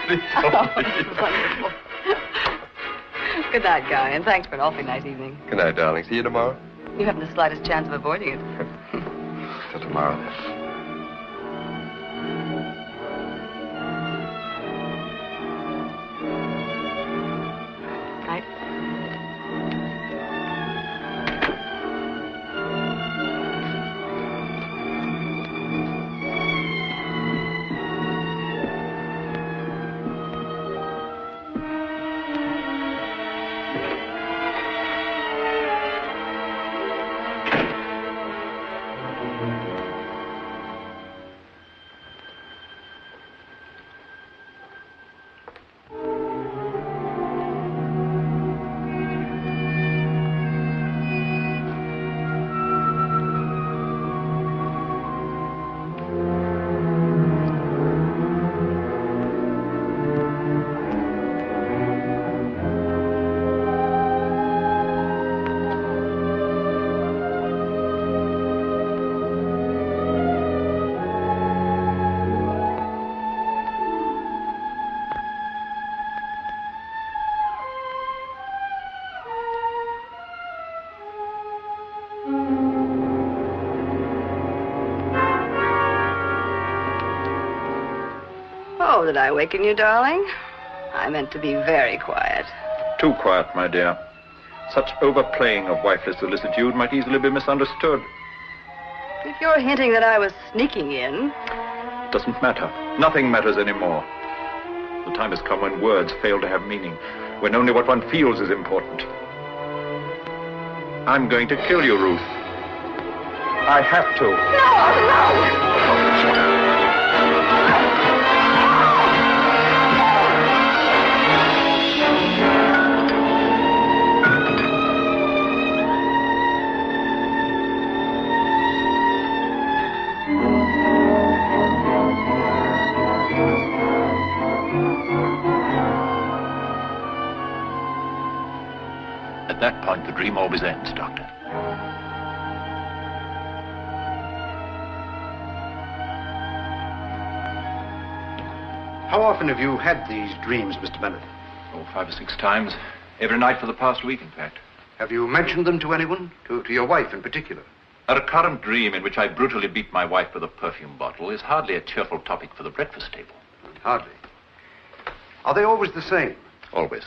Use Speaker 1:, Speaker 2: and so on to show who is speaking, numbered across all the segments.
Speaker 1: please don't leave.
Speaker 2: Wonderful. Good night, Guy, and thanks for an awfully nice evening.
Speaker 1: Good night, darling. See you tomorrow.
Speaker 2: You haven't the slightest chance of avoiding it.
Speaker 1: Till tomorrow, then.
Speaker 2: Night. Oh, did I waken you, darling? I meant to be very quiet.
Speaker 3: Too quiet, my dear. Such overplaying of wifeless solicitude might easily be misunderstood.
Speaker 2: If you're hinting that I was sneaking in...
Speaker 3: It doesn't matter. Nothing matters anymore. The time has come when words fail to have meaning, when only what one feels is important. I'm going to kill you, Ruth. I have to.
Speaker 2: No!
Speaker 3: At that point, the dream always ends, Doctor.
Speaker 4: How often have you had these dreams, Mr. Bennett?
Speaker 3: Oh, 5 or 6 times. Every night for the past week, in fact.
Speaker 4: Have you mentioned them to anyone? To your wife in particular?
Speaker 3: A recurrent dream in which I brutally beat my wife with a perfume bottle is hardly a cheerful topic for the breakfast table.
Speaker 4: Hardly. Are they always the same?
Speaker 3: Always.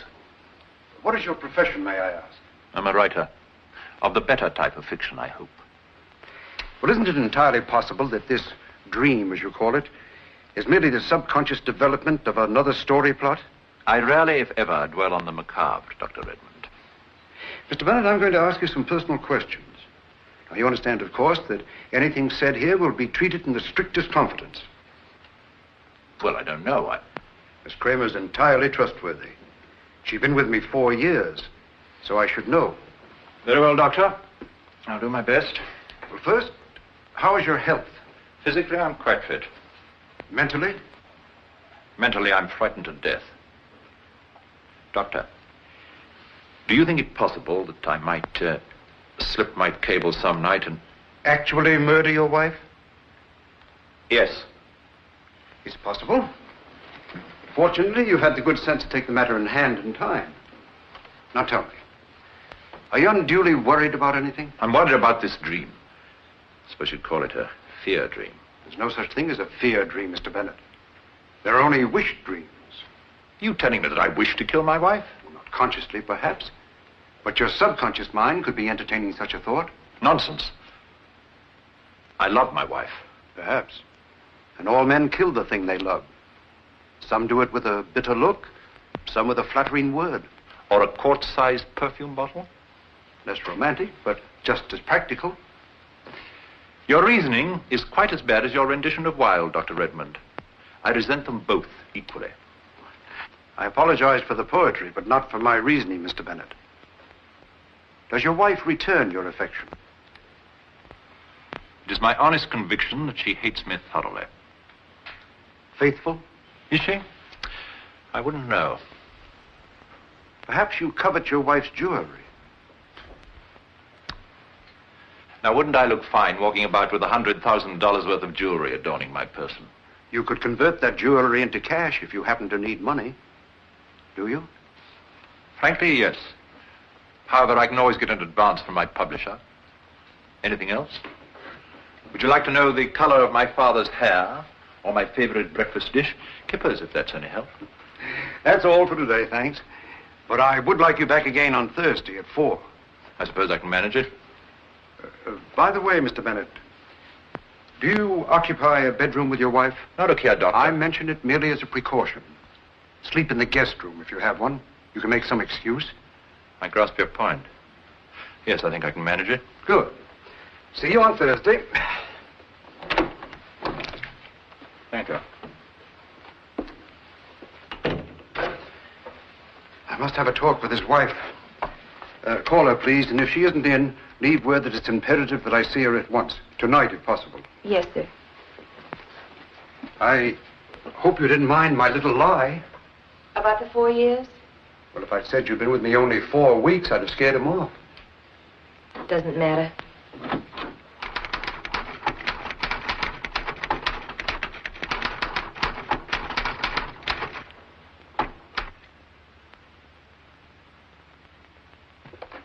Speaker 4: What is your profession, may I ask?
Speaker 3: I'm a writer. Of the better type of fiction, I hope.
Speaker 4: Well, isn't it entirely possible that this dream, as you call it, is merely the subconscious development of another story plot?
Speaker 3: I rarely, if ever, dwell on the macabre, Dr. Redmond.
Speaker 4: Mr. Bennett, I'm going to ask you some personal questions. Now, you understand, of course, that anything said here will be treated in the strictest confidence.
Speaker 3: Well, I don't know.
Speaker 4: Miss Kramer's entirely trustworthy. She's been with me 4 years, so I should know.
Speaker 3: Very well, Doctor. I'll do my best.
Speaker 4: Well, first, how is your health?
Speaker 3: Physically, I'm quite fit.
Speaker 4: Mentally?
Speaker 3: Mentally, I'm frightened to death. Doctor, do you think it possible that I might slip my cable some night and...
Speaker 4: Actually murder your wife?
Speaker 3: Yes.
Speaker 4: It's possible. Fortunately, you had the good sense to take the matter in hand in time. Now tell me, are you unduly worried about anything?
Speaker 3: I'm worried about this dream. I suppose you'd call it a fear dream.
Speaker 4: There's no such thing as a fear dream, Mr. Bennett. There are only wish dreams.
Speaker 3: You telling me that I wish to kill my wife?
Speaker 4: Well, not consciously, perhaps. But your subconscious mind could be entertaining such a thought.
Speaker 3: Nonsense. I love my wife.
Speaker 4: Perhaps. And all men kill the thing they love. Some do it with a bitter look, some with a flattering word.
Speaker 3: Or a quart-sized perfume bottle?
Speaker 4: Less romantic, but just as practical.
Speaker 3: Your reasoning is quite as bad as your rendition of Wilde, Dr. Redmond. I resent them both equally.
Speaker 4: I apologize for the poetry, but not for my reasoning, Mr. Bennett. Does your wife return your affection?
Speaker 3: It is my honest conviction that she hates me thoroughly.
Speaker 4: Faithful?
Speaker 3: Is she? I wouldn't know.
Speaker 4: Perhaps you covet your wife's jewelry.
Speaker 3: Now, wouldn't I look fine walking about with $100,000 worth of jewelry adorning my person?
Speaker 4: You could convert that jewelry into cash if you happen to need money. Do you?
Speaker 3: Frankly, yes. However, I can always get an advance from my publisher. Anything else? Would you like to know the color of my father's hair? Or my favorite breakfast dish? Kippers, if that's any help.
Speaker 4: That's all for today, thanks. But I would like you back again on Thursday at 4.
Speaker 3: I suppose I can manage it.
Speaker 4: By the way, Mr. Bennett, do you occupy a bedroom with your wife?
Speaker 3: Now look here, Doctor.
Speaker 4: I mention it merely as a precaution. Sleep in the guest room if you have one. You can make some excuse.
Speaker 3: I grasp your point. Yes, I think I can manage it.
Speaker 4: Good. See you on Thursday.
Speaker 3: Thank you.
Speaker 4: I must have a talk with his wife. Call her, please, and if she isn't in, leave word that it's imperative that I see her at once. Tonight, if possible.
Speaker 2: Yes, sir.
Speaker 4: I hope you didn't mind my little lie.
Speaker 2: About the 4 years?
Speaker 4: Well, if I'd said you'd been with me only 4 weeks, I'd have scared him off.
Speaker 2: Doesn't matter.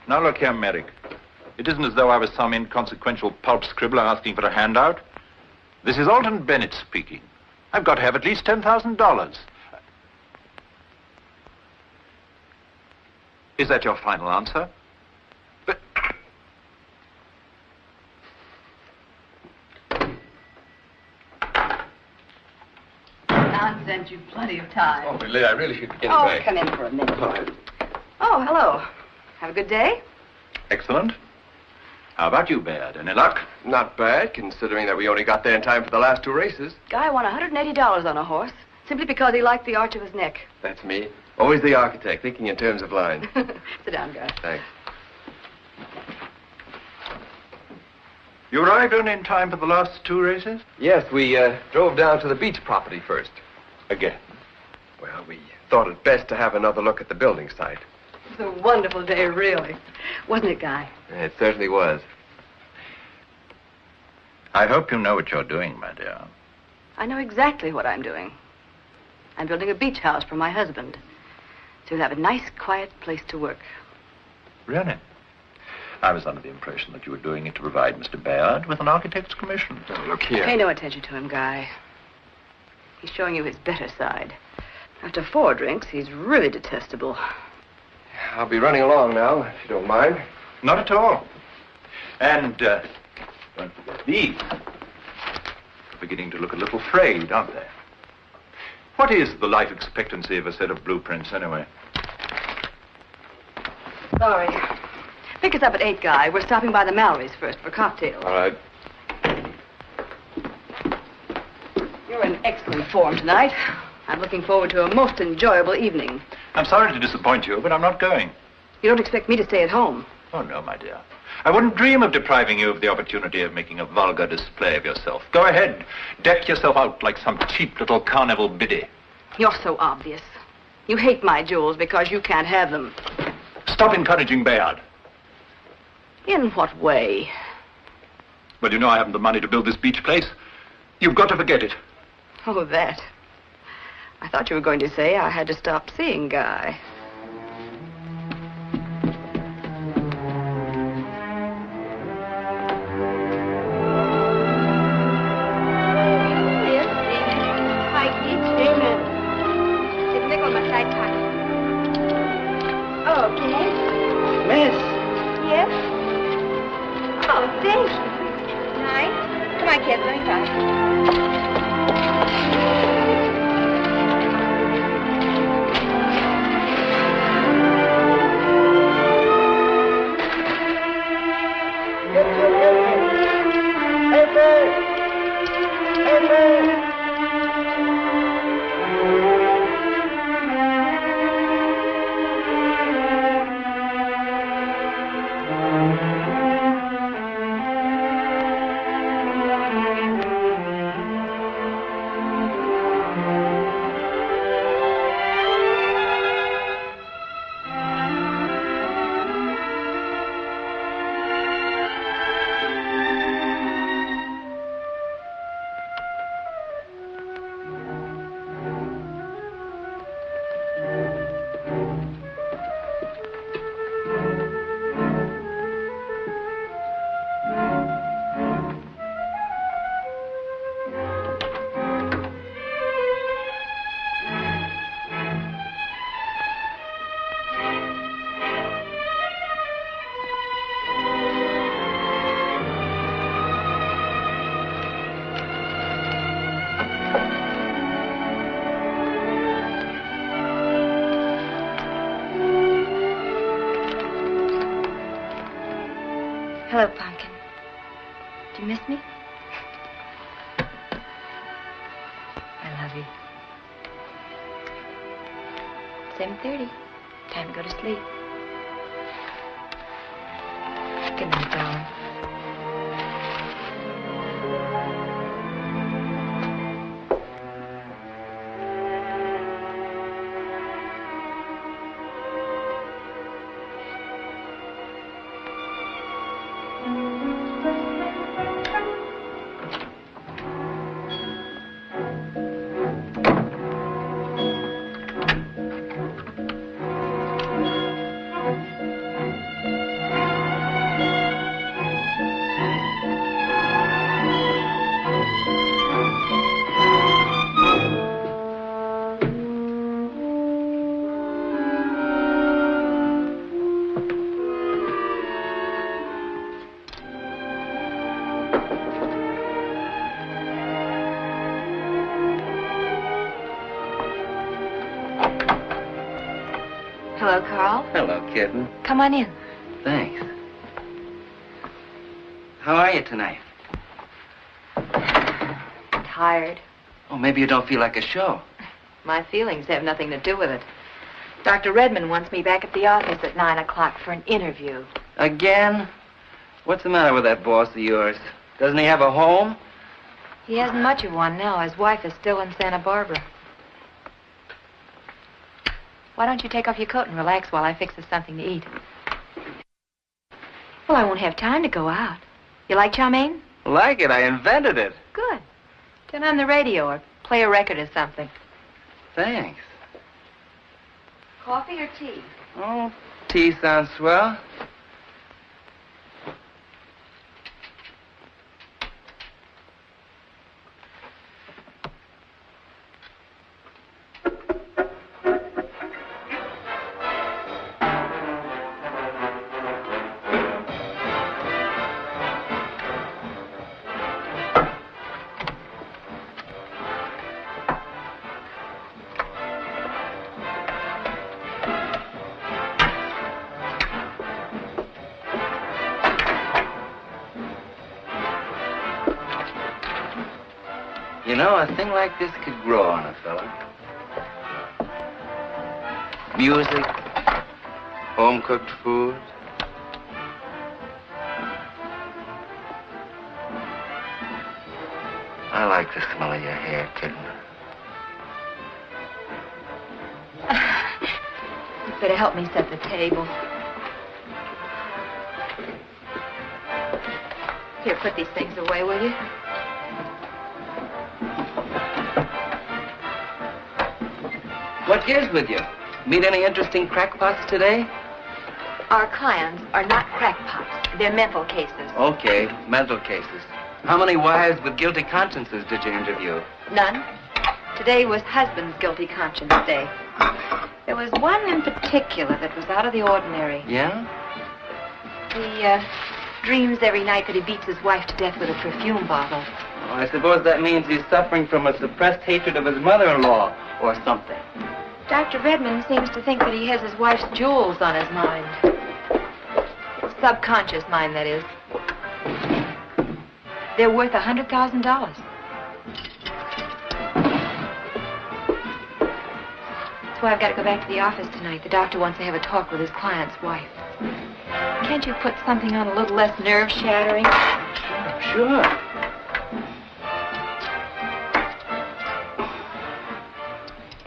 Speaker 3: Now look here, Merrick. It isn't as though I was some inconsequential pulp scribbler asking for a handout. This is Alton Bennett speaking. I've got to have at least $10,000. Is that your final answer? But...
Speaker 2: Nonsense, you've plenty of time.
Speaker 1: Oh, Billy, I really should be getting
Speaker 2: Oh,
Speaker 1: back.
Speaker 2: come in for a minute. Oh, hello. Have a good day?
Speaker 3: Excellent. How about you, Baird? Any luck?
Speaker 1: Not bad, considering that we only got there in time for the last 2 races.
Speaker 2: Guy won $180 on a horse, simply because he liked the arch of his neck.
Speaker 1: That's me. Always the architect, thinking in terms of lines.
Speaker 2: Sit down, Guy.
Speaker 1: Thanks.
Speaker 3: You arrived only in time for the last 2 races?
Speaker 1: Yes, we drove down to the beach property first.
Speaker 3: Again.
Speaker 1: Well, we thought it best to have another look at the building site.
Speaker 2: It was a wonderful day, really. Wasn't it, Guy?
Speaker 1: It certainly was.
Speaker 3: I hope you know what you're doing, my dear.
Speaker 2: I know exactly what I'm doing. I'm building a beach house for my husband. So he'll have a nice, quiet place to work.
Speaker 3: Really? I was under the impression that you were doing it to provide Mr. Baird with an architect's commission.
Speaker 1: Oh, look here.
Speaker 2: Pay no attention to him, Guy. He's showing you his better side. After 4 drinks, he's really detestable.
Speaker 1: I'll be running along now, if you don't mind.
Speaker 3: Not at all. And, don't forget these. They're beginning to look a little frayed, aren't they? What is the life expectancy of a set of blueprints, anyway?
Speaker 2: Sorry. Pick us up at 8, Guy. We're stopping by the Mallory's first for cocktails.
Speaker 1: All right.
Speaker 2: You're in excellent form tonight. I'm looking forward to a most enjoyable evening.
Speaker 3: I'm sorry to disappoint you, but I'm not going.
Speaker 2: You don't expect me to stay at home?
Speaker 3: Oh, no, my dear. I wouldn't dream of depriving you of the opportunity of making a vulgar display of yourself. Go ahead. Deck yourself out like some cheap little carnival biddy.
Speaker 2: You're so obvious. You hate my jewels because you can't have them.
Speaker 3: Stop encouraging Bayard.
Speaker 2: In what way?
Speaker 3: Well, you know I haven't the money to build this beach place. You've got to forget it.
Speaker 2: Oh, that. I thought you were going to say I had to stop seeing Guy.
Speaker 5: Hello, Pumpkin. Do you miss me? I love you. 7:30. Time to go to sleep. Good night, darling. Hello, Carl.
Speaker 6: Hello, kitten.
Speaker 5: Come on in.
Speaker 6: Thanks. How are you tonight?
Speaker 5: Tired.
Speaker 6: Oh, maybe you don't feel like a show.
Speaker 5: My feelings have nothing to do with it. Dr. Redmond wants me back at the office at 9 o'clock for an interview.
Speaker 6: Again? What's the matter with that boss of yours? Doesn't he have a home?
Speaker 5: He hasn't much of one now. His wife is still in Santa Barbara. Why don't you take off your coat and relax while I fix us something to eat? Well, I won't have time to go out. You like chow mein?
Speaker 6: Like it. I invented it.
Speaker 5: Good. Turn on the radio or play a record or something.
Speaker 6: Thanks.
Speaker 5: Coffee or tea?
Speaker 6: Oh, tea sounds swell. You know, a thing like this could grow on a fella. Music, home-cooked food. I like the smell of your hair, kitten.
Speaker 5: You'd better help me set the table. Here, put these things away, will you?
Speaker 6: What gives with you? Meet any interesting crackpots today?
Speaker 5: Our clients are not crackpots. They're mental cases.
Speaker 6: Okay, mental cases. How many wives with guilty consciences did you interview?
Speaker 5: None. Today was husband's guilty conscience day. There was one in particular that was out of the ordinary.
Speaker 6: Yeah?
Speaker 5: He dreams every night that he beats his wife to death with a perfume bottle.
Speaker 6: Oh, I suppose that means he's suffering from a suppressed hatred of his mother-in-law or something.
Speaker 5: Dr. Redmond seems to think that he has his wife's jewels on his mind. His subconscious mind, that is. They're worth $100,000. That's why I've got to go back to the office tonight. The doctor wants to have a talk with his client's wife. Can't you put something on a little less nerve-shattering?
Speaker 6: Sure.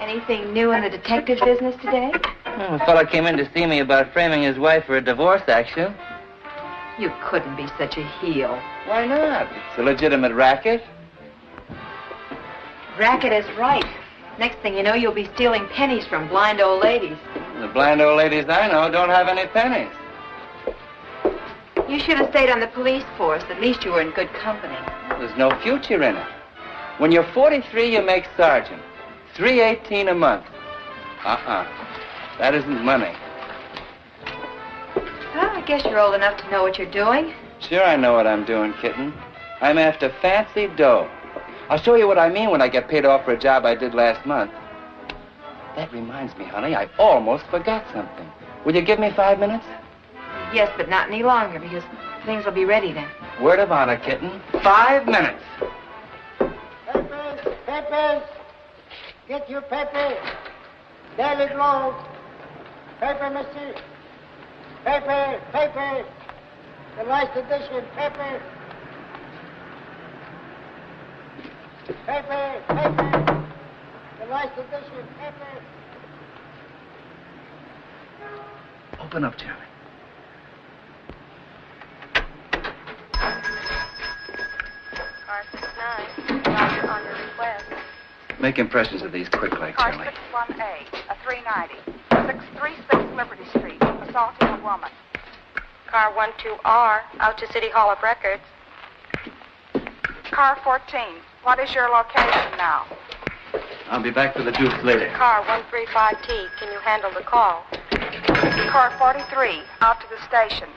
Speaker 5: Anything new in the detective business today?
Speaker 6: Well, a fellow came in to see me about framing his wife for a divorce action.
Speaker 5: You couldn't be such a heel.
Speaker 6: Why not? It's a legitimate racket.
Speaker 5: Racket is right. Next thing you know, you'll be stealing pennies from blind old ladies.
Speaker 6: The blind old ladies I know don't have any pennies.
Speaker 5: You should have stayed on the police force. At least you were in good company.
Speaker 6: There's no future in it. When you're 43, you make sergeant. $3.18 a month. That isn't money.
Speaker 5: Well, I guess you're old enough to know what you're doing.
Speaker 6: Sure, I know what I'm doing, kitten. I'm after fancy dough. I'll show you what I mean when I get paid off for a job I did last month. That reminds me, honey, I almost forgot something. Will you give me 5 minutes?
Speaker 5: Yes, but not any longer, because Things will be ready then.
Speaker 6: Word of honor, kitten. 5 minutes.
Speaker 7: Papers, papers. Get your paper. Daily Globe. Paper, mister. Paper, paper. The last edition, paper. Paper, paper. The last edition, paper.
Speaker 6: Open up, Charlie.
Speaker 8: Car 69, Roger on your request.
Speaker 6: Make impressions of these quick, like
Speaker 8: Car
Speaker 6: Charlie.
Speaker 8: 61A, a 390, 636 Liberty Street, assaulting a woman. Car 12R, out to City Hall of Records. Car 14, what is your location now?
Speaker 6: I'll be back for the deuce later.
Speaker 8: Car 135T, can you handle the call? Car 43, out to the station.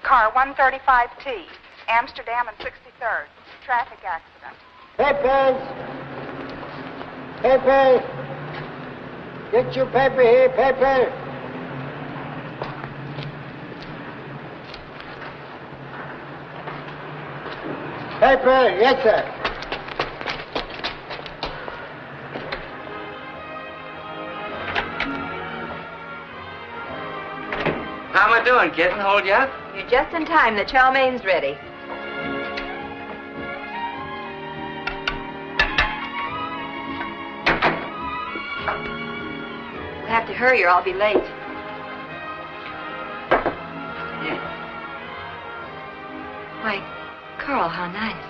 Speaker 8: Car 135T, Amsterdam and 63rd, traffic accident.
Speaker 7: Papers. Paper. Get your paper here, paper. Paper, yes, sir.
Speaker 6: How am I doing, kitten? Hold you up?
Speaker 5: You're just in time. The chow main's ready. We'll have to hurry or I'll be late.
Speaker 6: Yeah.
Speaker 5: Why, Carl, how nice.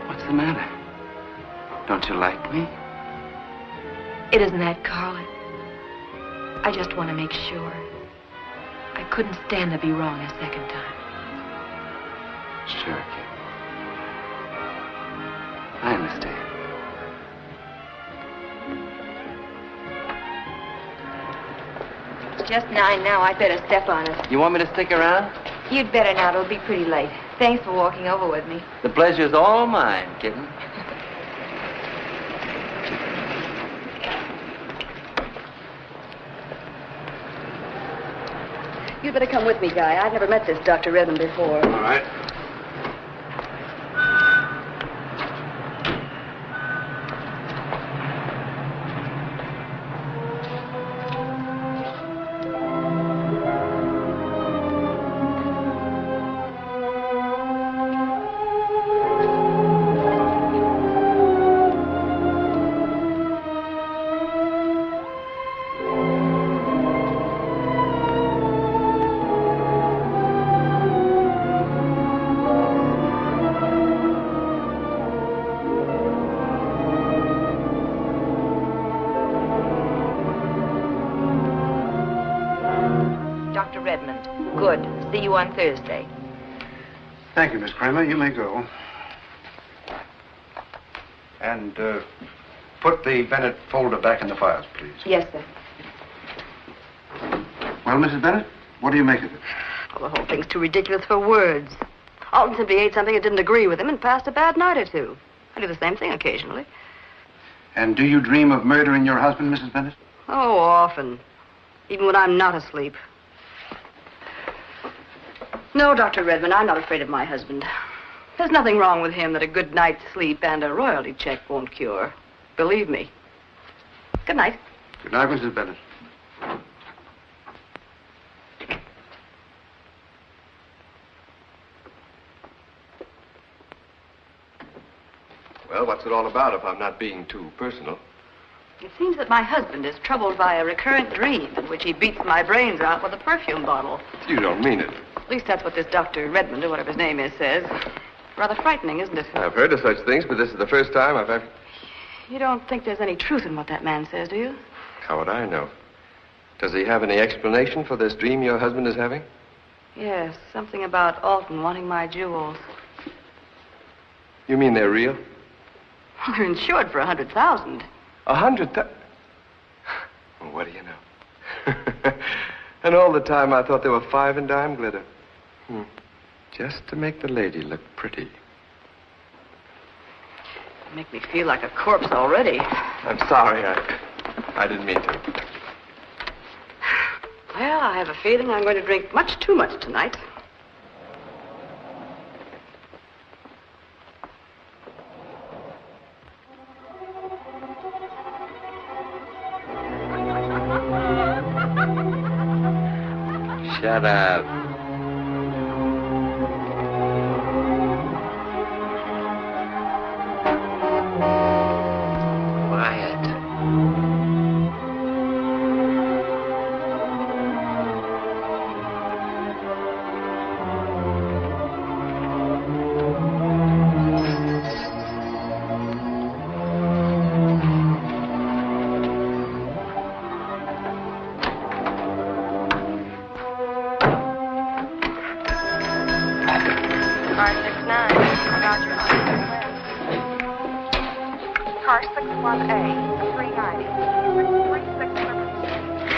Speaker 6: What's the matter? Don't you like me?
Speaker 5: It isn't that, Carl. I just want to make sure. I couldn't stand to be wrong a second time.
Speaker 6: Sure, kid. I understand.
Speaker 5: It's just 9 now. I'd better step on it.
Speaker 6: You want me to stick around?
Speaker 5: You'd better not. It'll be pretty late. Thanks for walking over with me.
Speaker 6: The pleasure's all mine, kitten.
Speaker 2: You'd better come with me, Guy. I've never met this Dr. Redmond before.
Speaker 4: All right.
Speaker 5: See you on Thursday.
Speaker 4: Thank you, Miss Kramer. You may go. And put the Bennett folder back in the files, please.
Speaker 5: Yes, sir.
Speaker 4: Well, Mrs. Bennett, what do you make of it?
Speaker 2: Well, the whole thing's too ridiculous for words. Alton simply ate something that didn't agree with him and passed a bad night or two. I do the same thing occasionally.
Speaker 4: And do you dream of murdering your husband, Mrs. Bennett?
Speaker 2: Oh, often. Even when I'm not asleep. No, Dr. Redmond, I'm not afraid of my husband. There's nothing wrong with him that a good night's sleep and a royalty check won't cure. Believe me. Good night.
Speaker 4: Good night, Mrs. Bennett.
Speaker 1: Well, what's it all about if I'm not being too personal?
Speaker 2: It seems that my husband is troubled by a recurrent dream in which he beats my brains out with a perfume bottle.
Speaker 1: You don't mean it.
Speaker 2: At least that's what this Dr. Redmond, or whatever his name is, says. Rather frightening, isn't it?
Speaker 1: I've heard of such things, but this is the first time I've ever...
Speaker 2: You don't think there's any truth in what that man says, do you?
Speaker 1: How would I know? Does he have any explanation for this dream your husband is having?
Speaker 2: Yes, something about Alton wanting my jewels.
Speaker 1: You mean they're real?
Speaker 2: They're insured for $100,000.
Speaker 1: 100,000? what do you know? And all the time I thought they were 5 and dime glitter. Just to make the lady look pretty.
Speaker 2: Make me feel like a corpse already.
Speaker 1: I'm sorry, I didn't mean to.
Speaker 2: Well, I have a feeling I'm going to drink much too much tonight.
Speaker 6: Shut up. Quiet.
Speaker 8: Car 69, about your Car 61A, 390, 636 Liberty Street.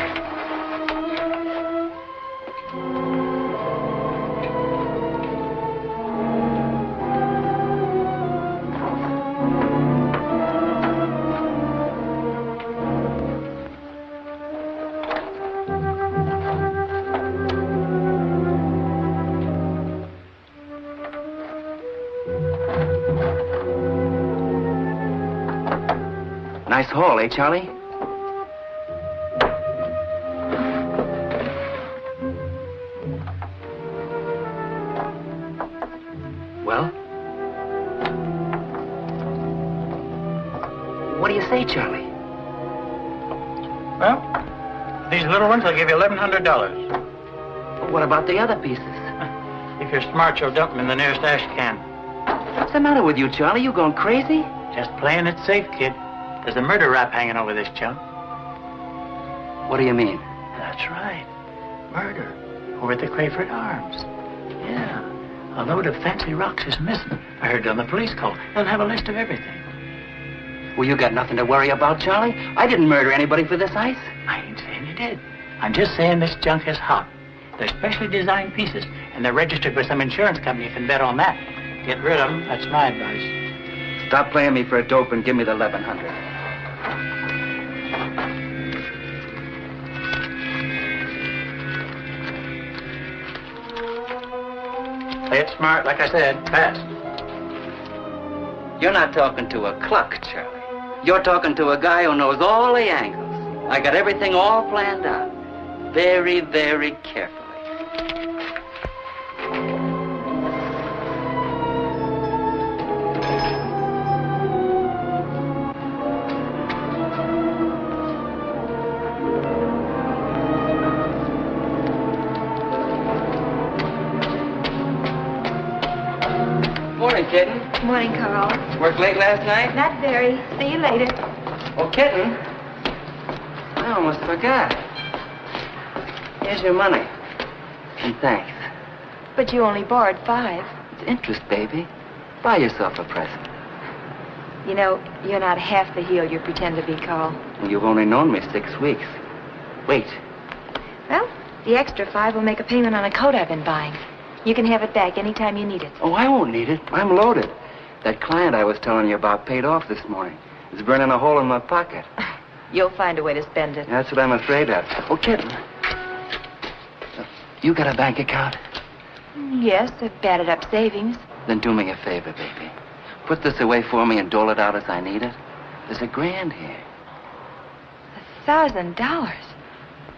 Speaker 6: Nice haul, eh, Charlie? Well? What do you say, Charlie?
Speaker 9: Well, these little ones, I'll give you $1,100.
Speaker 6: Well, what about the other pieces?
Speaker 9: If you're smart, you'll dump them in the nearest ash can.
Speaker 6: What's the matter with you, Charlie? You going crazy?
Speaker 9: Just playing it safe, kid. There's a murder rap hanging over this junk.
Speaker 6: What do you mean?
Speaker 9: That's right. Murder. Over at the Crayford Arms. Yeah. A load of fancy rocks is missing. I heard on the police call. They'll have a list of everything.
Speaker 6: Well, you got nothing to worry about, Charlie. I didn't murder anybody for this ice.
Speaker 9: I ain't saying you did. I'm just saying this junk is hot. They're specially designed pieces, and they're registered with some insurance company. You can bet on that. Get rid of them. That's my advice.
Speaker 6: Stop playing me for a dope and give me the 1,100.
Speaker 9: Play it smart, like I said, fast.
Speaker 6: You're not talking to a cluck, Charlie. You're talking to a guy who knows all the angles. I got everything all planned out. Very, very carefully. Morning, Kitten.
Speaker 5: Morning, Carl.
Speaker 6: Work late last night?
Speaker 5: Not very. See you later.
Speaker 6: Oh, Kitten. I almost forgot. Here's your money. And thanks.
Speaker 5: But you only borrowed 5.
Speaker 6: It's interest, baby. Buy yourself a present.
Speaker 5: You know, you're not half the heel you pretend to be, Carl.
Speaker 6: And you've only known me 6 weeks. Wait.
Speaker 5: Well, the extra 5 will make a payment on a coat I've been buying. You can have it back anytime you need it.
Speaker 6: Oh, I won't need it. I'm loaded. That client I was telling you about paid off this morning. It's burning a hole in my pocket.
Speaker 5: You'll find a way to spend it.
Speaker 6: That's what I'm afraid of. Oh, Kitten. You got a bank account?
Speaker 5: Yes, a batted up savings.
Speaker 6: Then do me a favor, baby. Put this away for me and dole it out as I need it. There's $1,000 here.
Speaker 5: $1,000?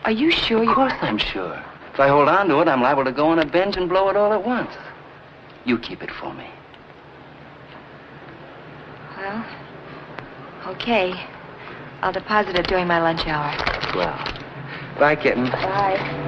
Speaker 5: Are you sure you...
Speaker 6: Of course I'm sure. If I hold on to it, I'm liable to go on a binge and blow it all at once. You keep it for me.
Speaker 5: Well, okay. I'll deposit it during my lunch hour.
Speaker 6: Well, bye, Kitten.
Speaker 5: Bye.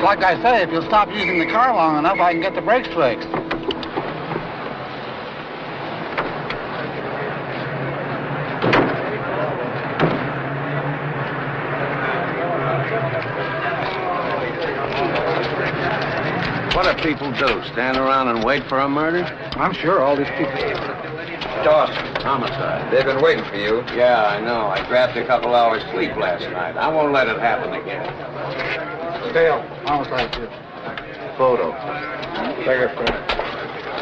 Speaker 10: like I say, if you'll stop using the car long enough, I can get the brakes fixed.
Speaker 11: What do people do? Stand around and wait for a murder?
Speaker 10: I'm sure all these people...
Speaker 11: Dawson, homicide.
Speaker 12: They've been waiting for you.
Speaker 11: Yeah, I know. I grabbed a couple hours sleep last night. I won't let it happen again.
Speaker 10: Dale, homicide, too.
Speaker 11: Photo.
Speaker 12: Take it, friend.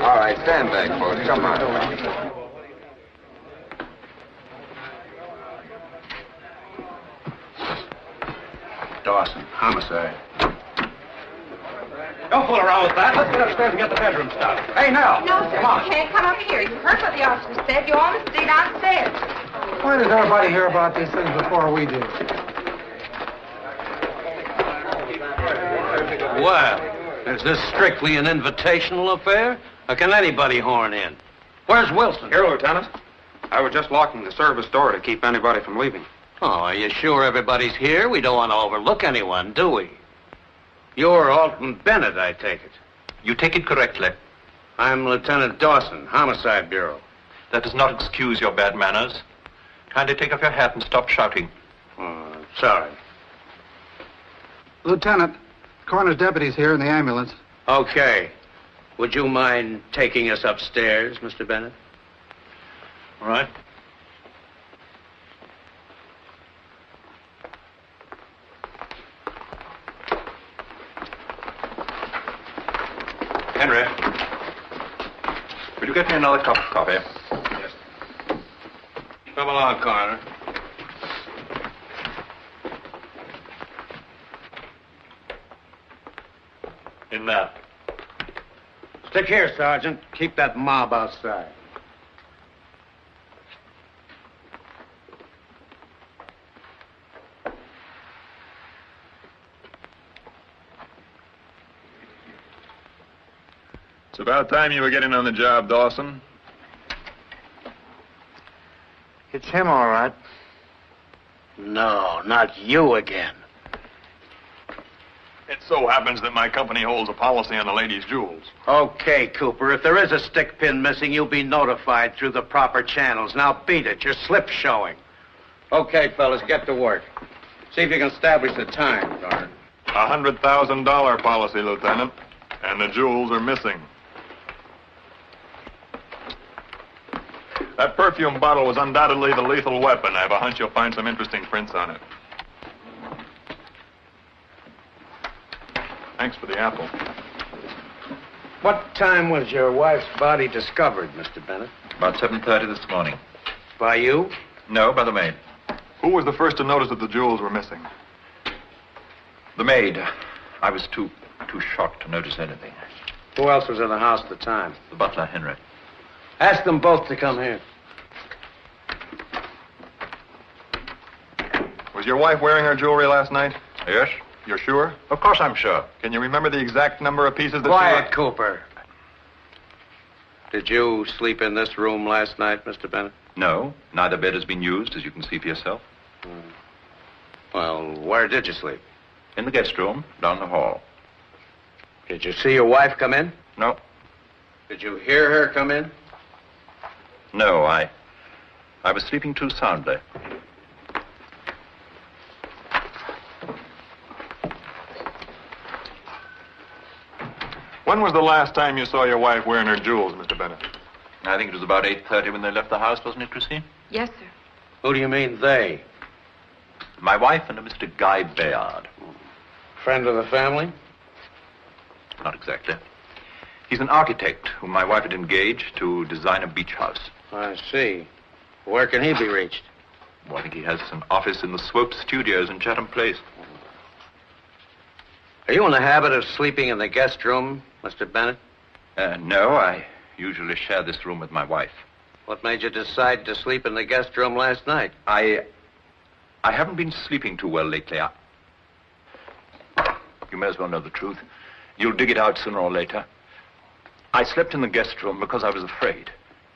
Speaker 12: All right, stand back, folks. Come on.
Speaker 11: Dawson, homicide.
Speaker 4: Don't fool around with that. Let's get upstairs and get the bedroom stuff. Hey, now.
Speaker 5: No, sir, you can't come up here. You heard what the officer said. You all must stay downstairs.
Speaker 10: Why does everybody hear about these things before we do?
Speaker 11: Well, is this strictly an invitational affair? Or can anybody horn in? Where's Wilson?
Speaker 12: Here, Lieutenant. I was just locking the service door to keep anybody from leaving.
Speaker 11: Oh, are you sure everybody's here? We don't want to overlook anyone, do we? You're Alton Bennett, I take it.
Speaker 3: You take it correctly.
Speaker 11: I'm Lieutenant Dawson, Homicide Bureau.
Speaker 3: That does not excuse your bad manners. Kindly take off your hat and stop shouting.
Speaker 11: Sorry.
Speaker 10: Lieutenant, coroner's deputy's here in the ambulance.
Speaker 11: Okay. Would you mind taking us upstairs, Mr. Bennett?
Speaker 3: All right. Henry, will you get me another cup of coffee?
Speaker 11: Yes. Come along, Coroner.
Speaker 3: In that.
Speaker 11: Stick here, Sergeant. Keep that mob outside.
Speaker 13: It's about time you were getting on the job, Dawson.
Speaker 9: It's him, all right.
Speaker 11: No, not you again.
Speaker 13: It so happens that my company holds a policy on the lady's jewels.
Speaker 11: Okay, Cooper. If there is a stick pin missing, you'll be notified through the proper channels. Now beat it. Your slip's showing. Okay, fellas, get to work. See if you can establish the time, Guard.
Speaker 13: $100,000 policy, Lieutenant. And the jewels are missing. That perfume bottle was undoubtedly the lethal weapon. I have a hunch you'll find some interesting prints on it. Thanks for the apple.
Speaker 11: What time was your wife's body discovered, Mr. Bennett?
Speaker 3: About 7:30 this morning.
Speaker 11: By you?
Speaker 3: No, by the maid.
Speaker 13: Who was the first to notice that the jewels were missing?
Speaker 3: The maid. I was too shocked to notice anything.
Speaker 11: Who else was in the house at the time?
Speaker 3: The butler, Henry.
Speaker 11: Ask them both to come here.
Speaker 13: Was your wife wearing her jewelry last night?
Speaker 3: Yes?
Speaker 13: You're sure?
Speaker 3: Of course I'm sure.
Speaker 13: Can you remember the exact number of pieces that
Speaker 11: Quiet, Cooper. Did you sleep in this room last night, Mr. Bennett?
Speaker 3: No, neither bed has been used, as you can see for yourself.
Speaker 11: Well, where did you sleep?
Speaker 3: In the guest room, down the hall.
Speaker 11: Did you see your wife come in?
Speaker 3: No.
Speaker 11: Did you hear her come in?
Speaker 3: No, I was sleeping too soundly.
Speaker 13: When was the last time you saw your wife wearing her jewels, Mr. Bennett?
Speaker 3: I think it was about 8:30 when they left the house, wasn't it, Christine?
Speaker 5: Yes, sir.
Speaker 11: Who do you mean, they?
Speaker 3: My wife and a Mr. Guy Bayard.
Speaker 11: Friend of the family?
Speaker 3: Not exactly. He's an architect whom my wife had engaged to design a beach house.
Speaker 11: I see. Where can he be reached?
Speaker 3: Well, I think he has an office in the Swope Studios in Chatham Place.
Speaker 11: Are you in the habit of sleeping in the guest room, Mr. Bennett?
Speaker 3: No, I usually share this room with my wife.
Speaker 11: What made you decide to sleep in the guest room last night?
Speaker 3: I haven't been sleeping too well lately. You may as well know the truth. You'll dig it out sooner or later. I slept in the guest room because I was afraid.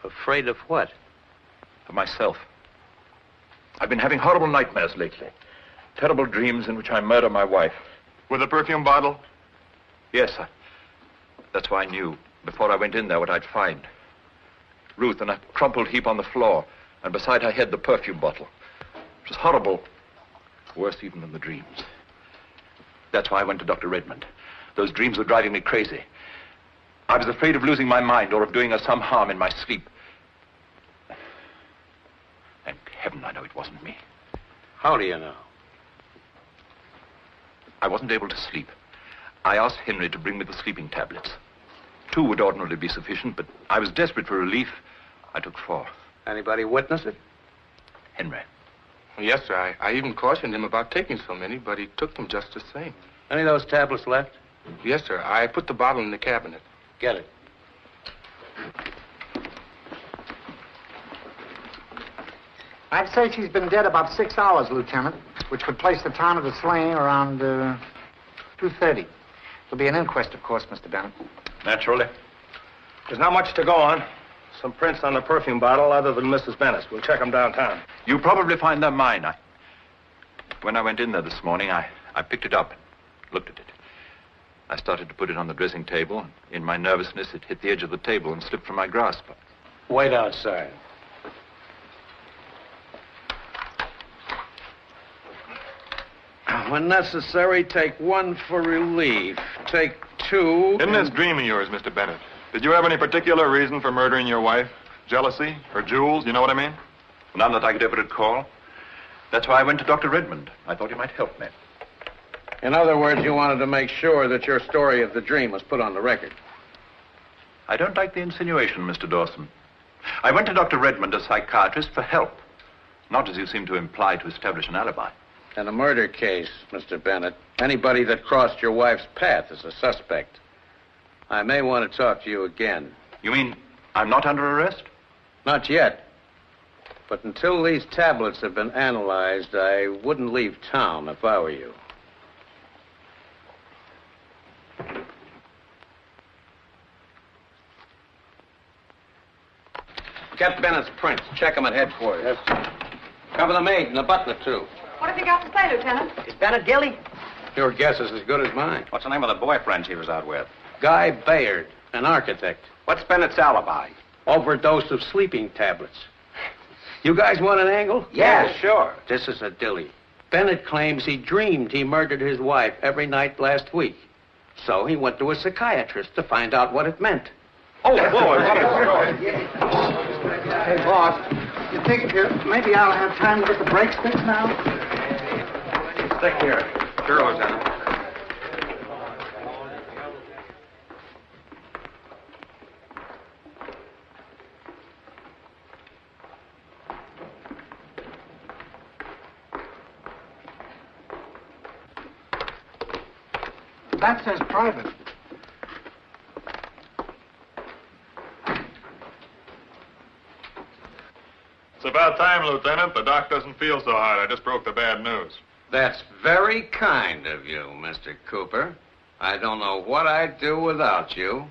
Speaker 11: Afraid of what?
Speaker 3: Of myself. I've been having horrible nightmares lately. Terrible dreams in which I murder my wife.
Speaker 13: With a perfume bottle?
Speaker 3: Yes, that's why I knew before I went in there what I'd find. Ruth in a crumpled heap on the floor, and beside her head the perfume bottle. It was horrible. Worse even than the dreams. That's why I went to Dr. Redmond. Those dreams were driving me crazy. I was afraid of losing my mind or of doing her some harm in my sleep. Thank heaven I know it wasn't me.
Speaker 11: How do you know?
Speaker 3: I wasn't able to sleep. I asked Henry to bring me the sleeping tablets. 2 would ordinarily be sufficient, but I was desperate for relief. I took 4.
Speaker 11: Anybody witness it?
Speaker 3: Henry.
Speaker 1: Yes, sir. I even cautioned him about taking so many, but he took them just the same.
Speaker 11: Any of those tablets left?
Speaker 1: Yes, sir. I put the bottle in the cabinet.
Speaker 11: Get it.
Speaker 7: I'd say she's been dead about 6 hours, Lieutenant, which would place the time of the slaying around 2:30. There'll be an inquest, of course, Mr. Bennett.
Speaker 3: Naturally.
Speaker 14: There's not much to go on. Some prints on the perfume bottle other than Mrs. Bennett's. We'll check them downtown.
Speaker 3: You probably find they're mine. When I went in there this morning, I picked it up and looked at it. I started to put it on the dressing table, and in my nervousness, it hit the edge of the table and slipped from my grasp.
Speaker 11: Wait outside. When necessary, take 1 for relief. Take 2...
Speaker 13: In this dream of yours, Mr. Bennett, did you have any particular reason for murdering your wife? Jealousy? Or jewels? You know what I mean?
Speaker 3: None that I could ever recall. That's why I went to Dr. Redmond. I thought he might help me.
Speaker 11: In other words, you wanted to make sure that your story of the dream was put on the record.
Speaker 3: I don't like the insinuation, Mr. Dawson. I went to Dr. Redmond, a psychiatrist, for help. Not, as you seem to imply, to establish an alibi.
Speaker 11: In a murder case, Mr. Bennett, anybody that crossed your wife's path is a suspect. I may want to talk to you again.
Speaker 3: You mean I'm not under arrest?
Speaker 11: Not yet. But until these tablets have been analyzed, I wouldn't leave town if I were you. Get Bennett's prints. Check them at headquarters. Yes. Cover the maid and the butler, too.
Speaker 2: What have you got to say, Lieutenant?
Speaker 7: Is Bennett guilty?
Speaker 11: Your guess is as good as mine.
Speaker 6: What's the name of the boyfriend she was out with?
Speaker 11: Guy Bayard, an architect.
Speaker 6: What's Bennett's alibi?
Speaker 11: Overdose of sleeping tablets. You guys want an angle?
Speaker 6: Yeah, sure.
Speaker 11: This is a dilly. Bennett claims he dreamed he murdered his wife every night last week. So he went to a psychiatrist to find out what it meant.
Speaker 14: Oh, boy, what a story.
Speaker 7: Hey, boss, you think maybe I'll have time to get the brakes fixed now?
Speaker 11: Stick here.
Speaker 6: Sure, Lieutenant.
Speaker 7: That says private.
Speaker 13: It's about time, Lieutenant. The doc doesn't feel so hot. I just broke the bad news.
Speaker 11: That's very kind of you, Mr. Cooper. I don't know what I'd do without you.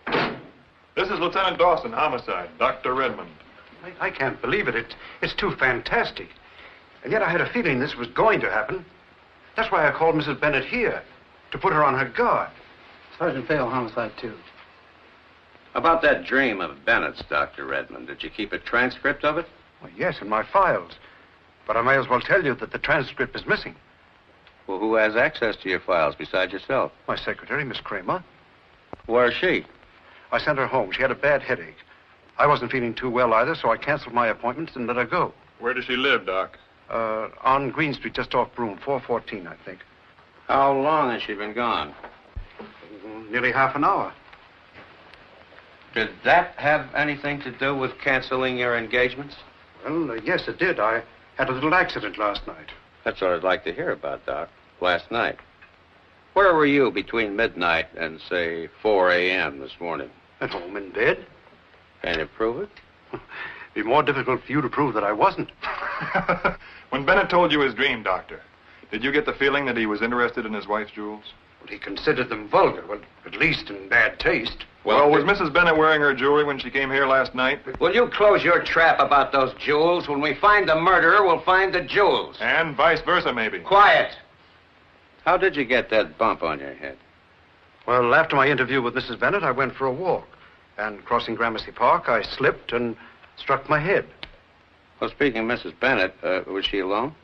Speaker 13: This is Lieutenant Dawson, homicide. Dr. Redmond.
Speaker 4: I can't believe it. It's too fantastic. And yet I had a feeling this was going to happen. That's why I called Mrs. Bennett here, to put her on her guard.
Speaker 7: Sergeant Fail, homicide, too.
Speaker 11: About that dream of Bennett's, Dr. Redmond, did you keep a transcript of it?
Speaker 4: Well, yes, in my files. But I may as well tell you that the transcript is missing.
Speaker 11: Well, who has access to your files besides yourself?
Speaker 4: My secretary, Miss Kramer.
Speaker 11: Where's she?
Speaker 4: I sent her home. She had a bad headache. I wasn't feeling too well either, so I canceled my appointments and let her go.
Speaker 13: Where does she live, Doc?
Speaker 4: On Green Street, just off Broome, 414, I think.
Speaker 11: How long has she been gone?
Speaker 4: Nearly half an hour.
Speaker 11: Did that have anything to do with canceling your engagements?
Speaker 4: Well, yes, it did. I had a little accident last night.
Speaker 11: That's what I'd like to hear about, Doc. Last night. Where were you between midnight and, say, 4 a.m. this morning?
Speaker 4: At home in bed.
Speaker 11: Can you prove it?
Speaker 4: It'd be more difficult for you to prove that I wasn't.
Speaker 13: When Bennett told you his dream, Doctor, did you get the feeling that he was interested in his wife's jewels?
Speaker 4: Well, he considered them vulgar, well, at least in bad taste.
Speaker 13: Well, was Mrs. Bennett wearing her jewelry when she came here last night?
Speaker 11: Will you close your trap about those jewels? When we find the murderer, we'll find the jewels.
Speaker 13: And vice versa, maybe.
Speaker 11: Quiet. How did you get that bump on your head?
Speaker 4: Well, after my interview with Mrs. Bennett, I went for a walk. And crossing Gramercy Park, I slipped and struck my head.
Speaker 11: Well, speaking of Mrs. Bennett, was she alone?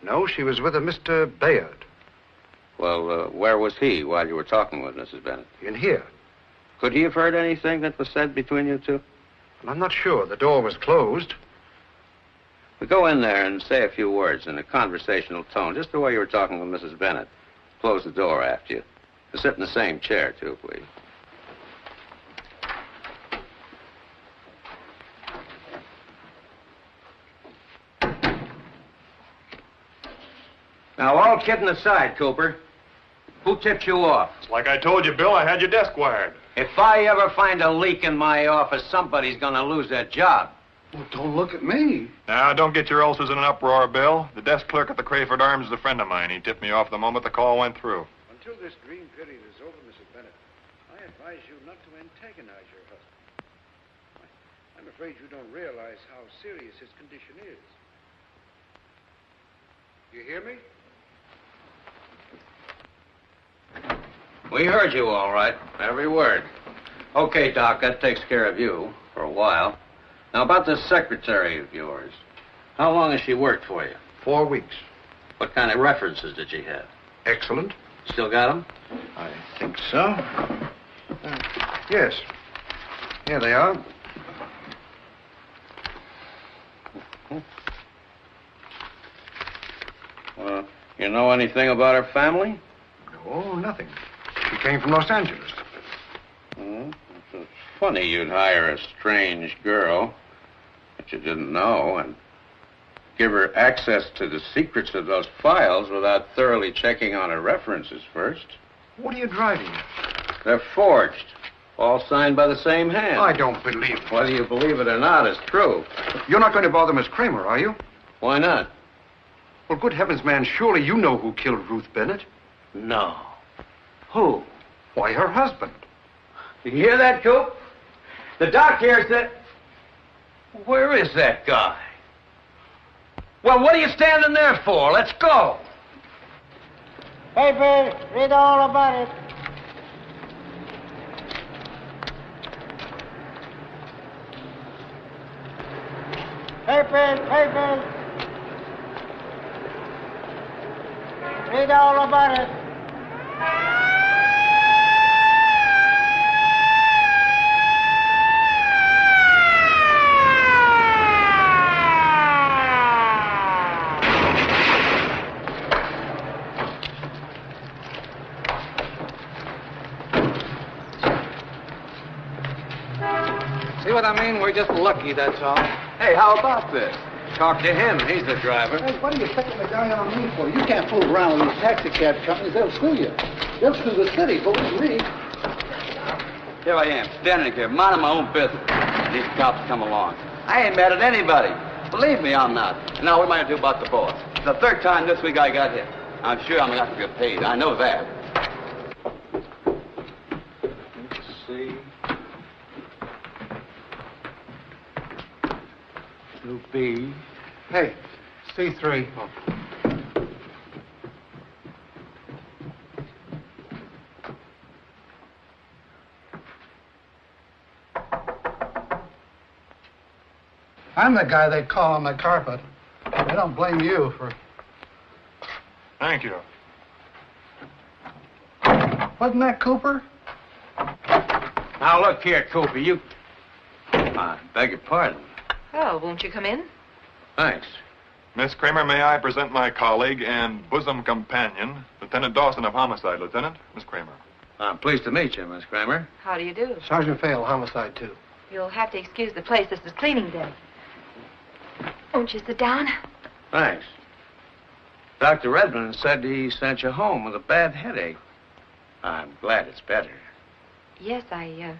Speaker 4: No, she was with a Mr. Bayard.
Speaker 11: Well, where was he while you were talking with Mrs. Bennett?
Speaker 4: In here.
Speaker 11: Could he have heard anything that was said between you two?
Speaker 4: Well, I'm not sure. The door was closed.
Speaker 11: Well, go in there and say a few words in a conversational tone, just the way you were talking with Mrs. Bennett. Close the door after you. And sit in the same chair, too, please. Now, all kidding aside, Cooper, who tipped you off?
Speaker 13: Like I told you, Bill, I had your desk wired.
Speaker 11: If I ever find a leak in my office, somebody's gonna lose their job.
Speaker 4: Well, don't look at me.
Speaker 13: Now, don't get your ulcers in an uproar, Bill. The desk clerk at the Crayford Arms is a friend of mine. He tipped me off the moment the call went through.
Speaker 4: Until this dream period is over, Mrs. Bennett, I advise you not to antagonize your husband. I'm afraid you don't realize how serious his condition is. You hear me?
Speaker 11: We heard you all right, every word. Okay, Doc, that takes care of you for a while. Now, about this secretary of yours. How long has she worked for you?
Speaker 4: 4 weeks.
Speaker 11: What kind of references did she have?
Speaker 4: Excellent.
Speaker 11: Still got them?
Speaker 4: I think so. Yes. Here they are.
Speaker 11: You know anything about her family?
Speaker 4: No, nothing. She came from Los Angeles.
Speaker 11: It's funny you'd hire a strange girl that you didn't know and give her access to the secrets of those files without thoroughly checking on her references first.
Speaker 4: What are you driving at?
Speaker 11: They're forged. All signed by the same hand.
Speaker 4: I don't believe it.
Speaker 11: Whether you believe it or not is true.
Speaker 4: You're not going to bother Miss Kramer, are you?
Speaker 11: Why not?
Speaker 4: Well, good heavens, man, surely you know who killed Ruth Bennett.
Speaker 11: No. Who?
Speaker 4: Why, her husband.
Speaker 11: You hear that, Coop? The doc here said... Where is that guy? Well, what are you standing there for? Let's go.
Speaker 10: Papers, read all about it. Papers, papers. Read all about it.
Speaker 7: See what I mean? We're just lucky, that's all.
Speaker 12: Hey, how about this?
Speaker 11: Talk to him. He's the driver.
Speaker 10: Hey, what are you picking the guy on me for? You can't fool around with these taxi cab companies. They'll sue you. They'll sue the city, but with me.
Speaker 6: Here I am, standing here, minding my own business. These cops come along. I ain't mad at anybody. Believe me, I'm not. And now what am I going to do about the boss? It's the third time this week I got hit. I'm sure I'm going to have to get paid. I know that.
Speaker 11: Let's see. 2B.
Speaker 7: Hey, C3. Oh.
Speaker 10: I'm the guy they call on the carpet. I don't blame you for...
Speaker 13: Thank you.
Speaker 10: Wasn't that Cooper?
Speaker 11: Now, look here, Cooper, you... I beg your pardon.
Speaker 5: Oh, won't you come in?
Speaker 11: Thanks.
Speaker 13: Miss Kramer, may I present my colleague and bosom companion, Lieutenant Dawson of Homicide. Lieutenant, Miss Kramer.
Speaker 11: I'm pleased to meet you, Miss Kramer.
Speaker 5: How do you do?
Speaker 10: Sergeant Fail, homicide, too.
Speaker 5: You'll have to excuse the place. This is cleaning day. Won't you sit down?
Speaker 11: Thanks. Dr. Redmond said he sent you home with a bad headache. I'm glad it's better.
Speaker 5: Yes, I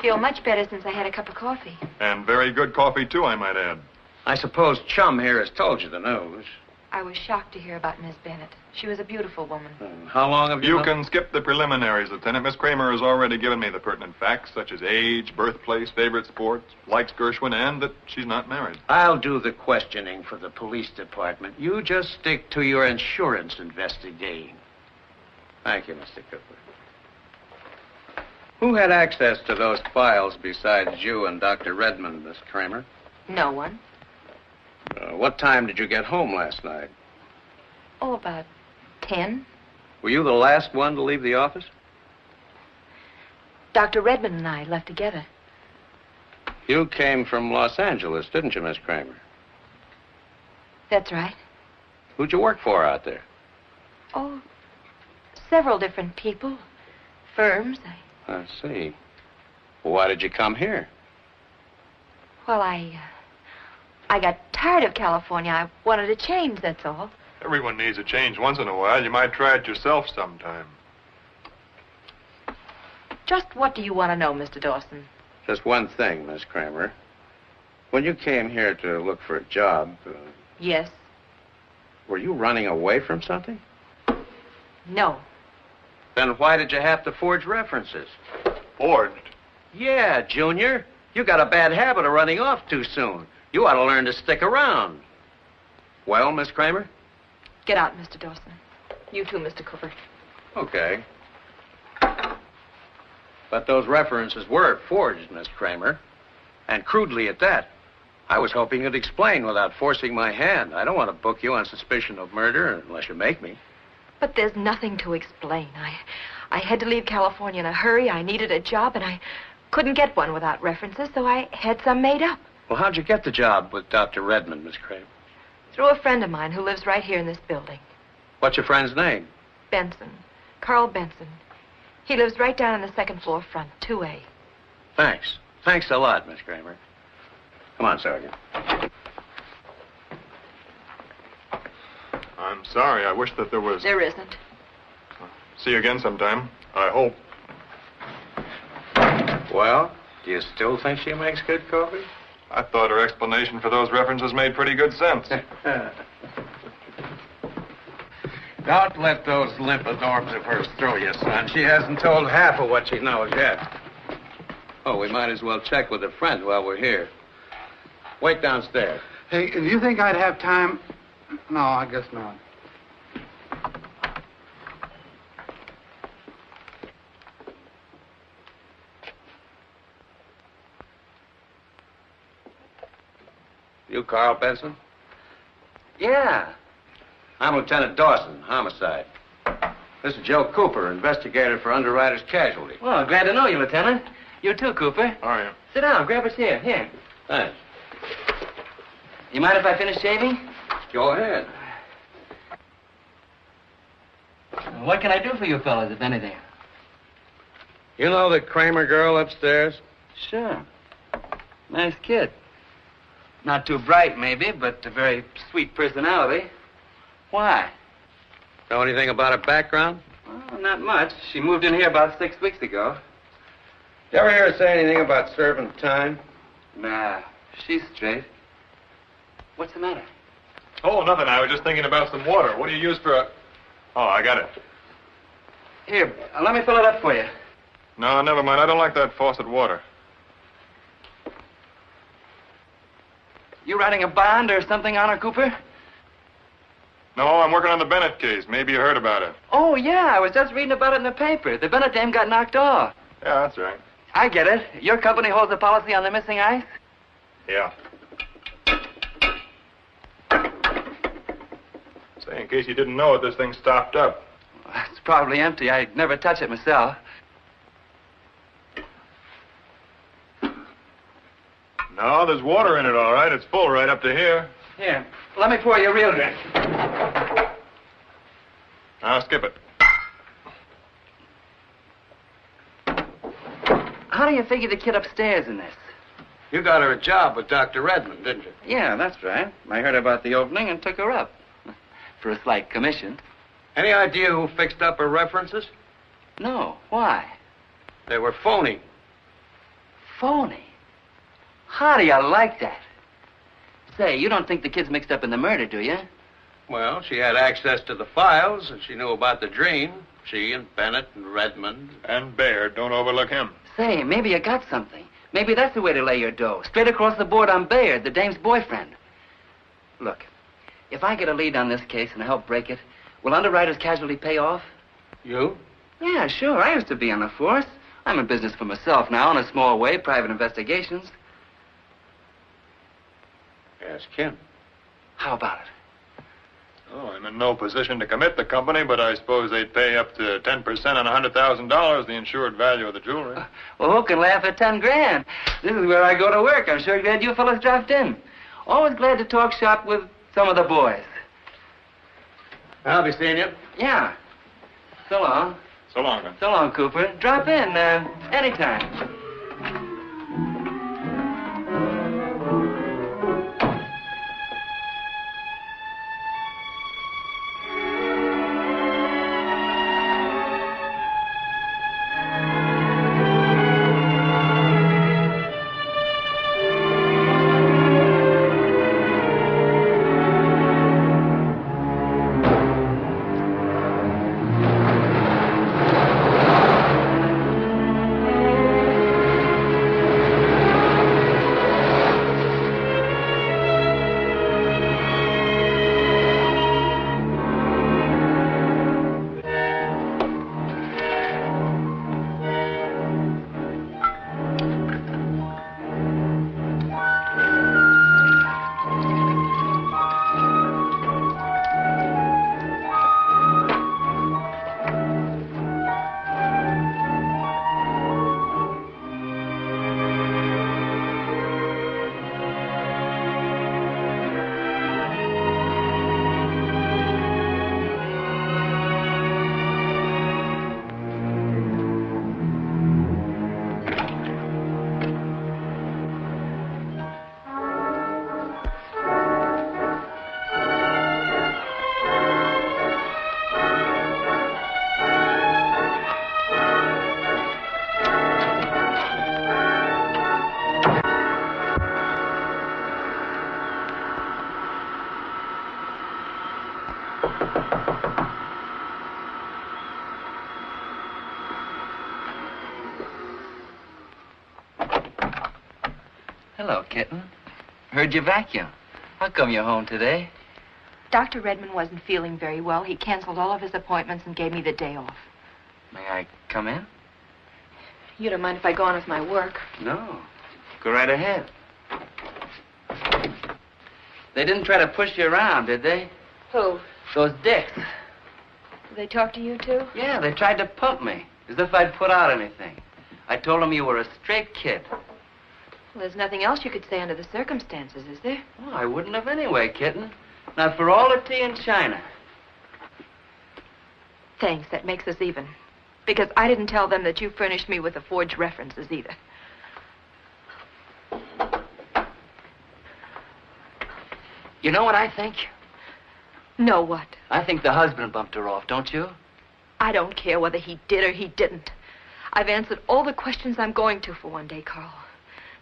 Speaker 5: feel much better since I had a cup of coffee.
Speaker 13: And very good coffee, too, I might add.
Speaker 11: I suppose Chum here has told you the news.
Speaker 5: I was shocked to hear about Miss Bennett. She was a beautiful woman.
Speaker 11: How long have
Speaker 13: You can skip the preliminaries, Lieutenant. Miss Kramer has already given me the pertinent facts, such as age, birthplace, favorite sports, likes Gershwin, and that she's not married.
Speaker 11: I'll do the questioning for the police department. You just stick to your insurance investigating. Thank you, Mr. Cooper. Who had access to those files besides you and Dr. Redmond, Miss Kramer?
Speaker 5: No one.
Speaker 11: What time did you get home last night?
Speaker 5: Oh, about 10.
Speaker 11: Were you the last one to leave the office?
Speaker 5: Dr. Redmond and I left together.
Speaker 11: You came from Los Angeles, didn't you, Miss Kramer?
Speaker 5: That's right.
Speaker 11: Who'd you work for out there?
Speaker 5: Oh, several different people. Firms.
Speaker 11: I see. Well, why did you come here?
Speaker 5: Well, I got tired of California. I wanted a change, that's all.
Speaker 13: Everyone needs a change once in a while. You might try it yourself sometime.
Speaker 5: Just what do you want to know, Mr. Dawson?
Speaker 11: Just one thing, Miss Kramer. When you came here to look for a job...
Speaker 5: Yes?
Speaker 11: Were you running away from something?
Speaker 5: No.
Speaker 11: Then why did you have to forge references?
Speaker 13: Forged?
Speaker 11: Yeah, Junior. You got a bad habit of running off too soon. You ought to learn to stick around. Well, Miss Kramer?
Speaker 5: Get out, Mr. Dawson. You too, Mr. Cooper.
Speaker 11: Okay. But those references were forged, Miss Kramer. And crudely at that. I was hoping you'd explain without forcing my hand. I don't want to book you on suspicion of murder unless you make me.
Speaker 5: But there's nothing to explain. I had to leave California in a hurry. I needed a job, and I couldn't get one without references, so I had some made up.
Speaker 11: Well, how'd you get the job with Dr. Redmond, Miss Kramer?
Speaker 5: Through a friend of mine who lives right here in this building.
Speaker 11: What's your friend's name?
Speaker 5: Benson. Carl Benson. He lives right down on the second floor front, 2A.
Speaker 11: Thanks. Thanks a lot, Miss Kramer. Come on, Sergeant.
Speaker 13: I'm sorry. I wish that there was...
Speaker 5: There isn't.
Speaker 13: See you again sometime. I hope.
Speaker 11: Well, do you still think she makes good coffee?
Speaker 13: I thought her explanation for those references made pretty good sense.
Speaker 11: Don't let those lymphodorbs of hers throw you, son. She hasn't told half of what she knows yet. Oh, we might as well check with a friend while we're here. Wait downstairs.
Speaker 10: Hey, do you think I'd have time? No, I guess not.
Speaker 11: You Carl Benson? Yeah. I'm Lieutenant Dawson, homicide. This is Joe Cooper, investigator for underwriter's casualty.
Speaker 15: Well, glad to know you, Lieutenant. You too, Cooper.
Speaker 13: How are you?
Speaker 15: Sit down, grab a chair. Here.
Speaker 11: Thanks.
Speaker 15: You mind if I finish shaving?
Speaker 11: Go ahead.
Speaker 15: What can I do for you fellas, if anything?
Speaker 11: You know the Kramer girl upstairs?
Speaker 15: Sure. Nice kid. Not too bright, maybe, but a very sweet personality. Why?
Speaker 11: Know anything about her background?
Speaker 15: Well, not much. She moved in here about 6 weeks ago.
Speaker 11: You ever hear her say anything about serving time?
Speaker 15: Nah, she's straight. What's the matter?
Speaker 13: Oh, nothing. I was just thinking about some water. What do you use for a... Oh, I got it.
Speaker 15: Here, let me fill it up for you.
Speaker 13: No, never mind. I don't like that faucet water.
Speaker 15: You writing a bond or something on her, Cooper?
Speaker 13: No, I'm working on the Bennett case. Maybe you heard about it.
Speaker 15: Oh, yeah, I was just reading about it in the paper. The Bennett dame got knocked off.
Speaker 13: Yeah, that's right.
Speaker 15: I get it. Your company holds a policy on the missing ice?
Speaker 13: Yeah. Say, in case you didn't know it, this thing stopped up.
Speaker 15: It's probably empty. I'd never touch it myself.
Speaker 13: No, there's water in it, all right. It's full right up to here.
Speaker 15: Here, let me pour you a real drink.
Speaker 13: I'll skip it.
Speaker 15: How do you figure the kid upstairs in this?
Speaker 11: You got her a job with Dr. Redmond, didn't you?
Speaker 15: Yeah, that's right. I heard about the opening and took her up. For a slight commission.
Speaker 11: Any idea who fixed up her references?
Speaker 15: No. Why?
Speaker 11: They were phony.
Speaker 15: Phony? How do you like that? Say, you don't think the kid's mixed up in the murder, do you?
Speaker 11: Well, she had access to the files, and she knew about the dream. She and Bennett and Redmond.
Speaker 13: And Baird. Don't overlook him.
Speaker 15: Say, maybe you got something. Maybe that's the way to lay your dough. Straight across the board on Baird, the dame's boyfriend. Look, if I get a lead on this case and help break it, will underwriter's casualty pay off?
Speaker 11: You?
Speaker 15: Yeah, sure. I used to be on the force. I'm in business for myself now, in a small way, private investigations.
Speaker 11: Ask him.
Speaker 15: How about it?
Speaker 13: Oh, I'm in no position to commit the company, but I suppose they'd pay up to 10% on $100,000, the insured value of the jewelry.
Speaker 15: Well, who can laugh at 10 grand? This is where I go to work. I'm sure glad you fellas dropped in. Always glad to talk shop with some of the boys.
Speaker 11: I'll be seeing you.
Speaker 15: Yeah. So long.
Speaker 13: So long, then.
Speaker 15: So long, Cooper. Drop in anytime. Hello, kitten. Heard you vacuum. How come you're home today?
Speaker 5: Dr. Redmond wasn't feeling very well. He canceled all of his appointments and gave me the day off.
Speaker 15: May I come in?
Speaker 5: You don't mind if I go on with my work?
Speaker 15: No. Go right ahead. They didn't try to push you around, did they?
Speaker 5: Who?
Speaker 15: Those dicks.
Speaker 5: Did they talk to you, too?
Speaker 15: Yeah, they tried to pump me, as if I'd put out anything. I told them you were a straight kid.
Speaker 5: Well, there's nothing else you could say under the circumstances, is there?
Speaker 15: Well, I wouldn't have anyway, kitten. Not for all the tea in China.
Speaker 5: Thanks, that makes us even. Because I didn't tell them that you furnished me with the forged references either.
Speaker 15: You know what I think?
Speaker 5: No, what?
Speaker 15: I think the husband bumped her off, don't you?
Speaker 5: I don't care whether he did or he didn't. I've answered all the questions I'm going to for one day, Carl.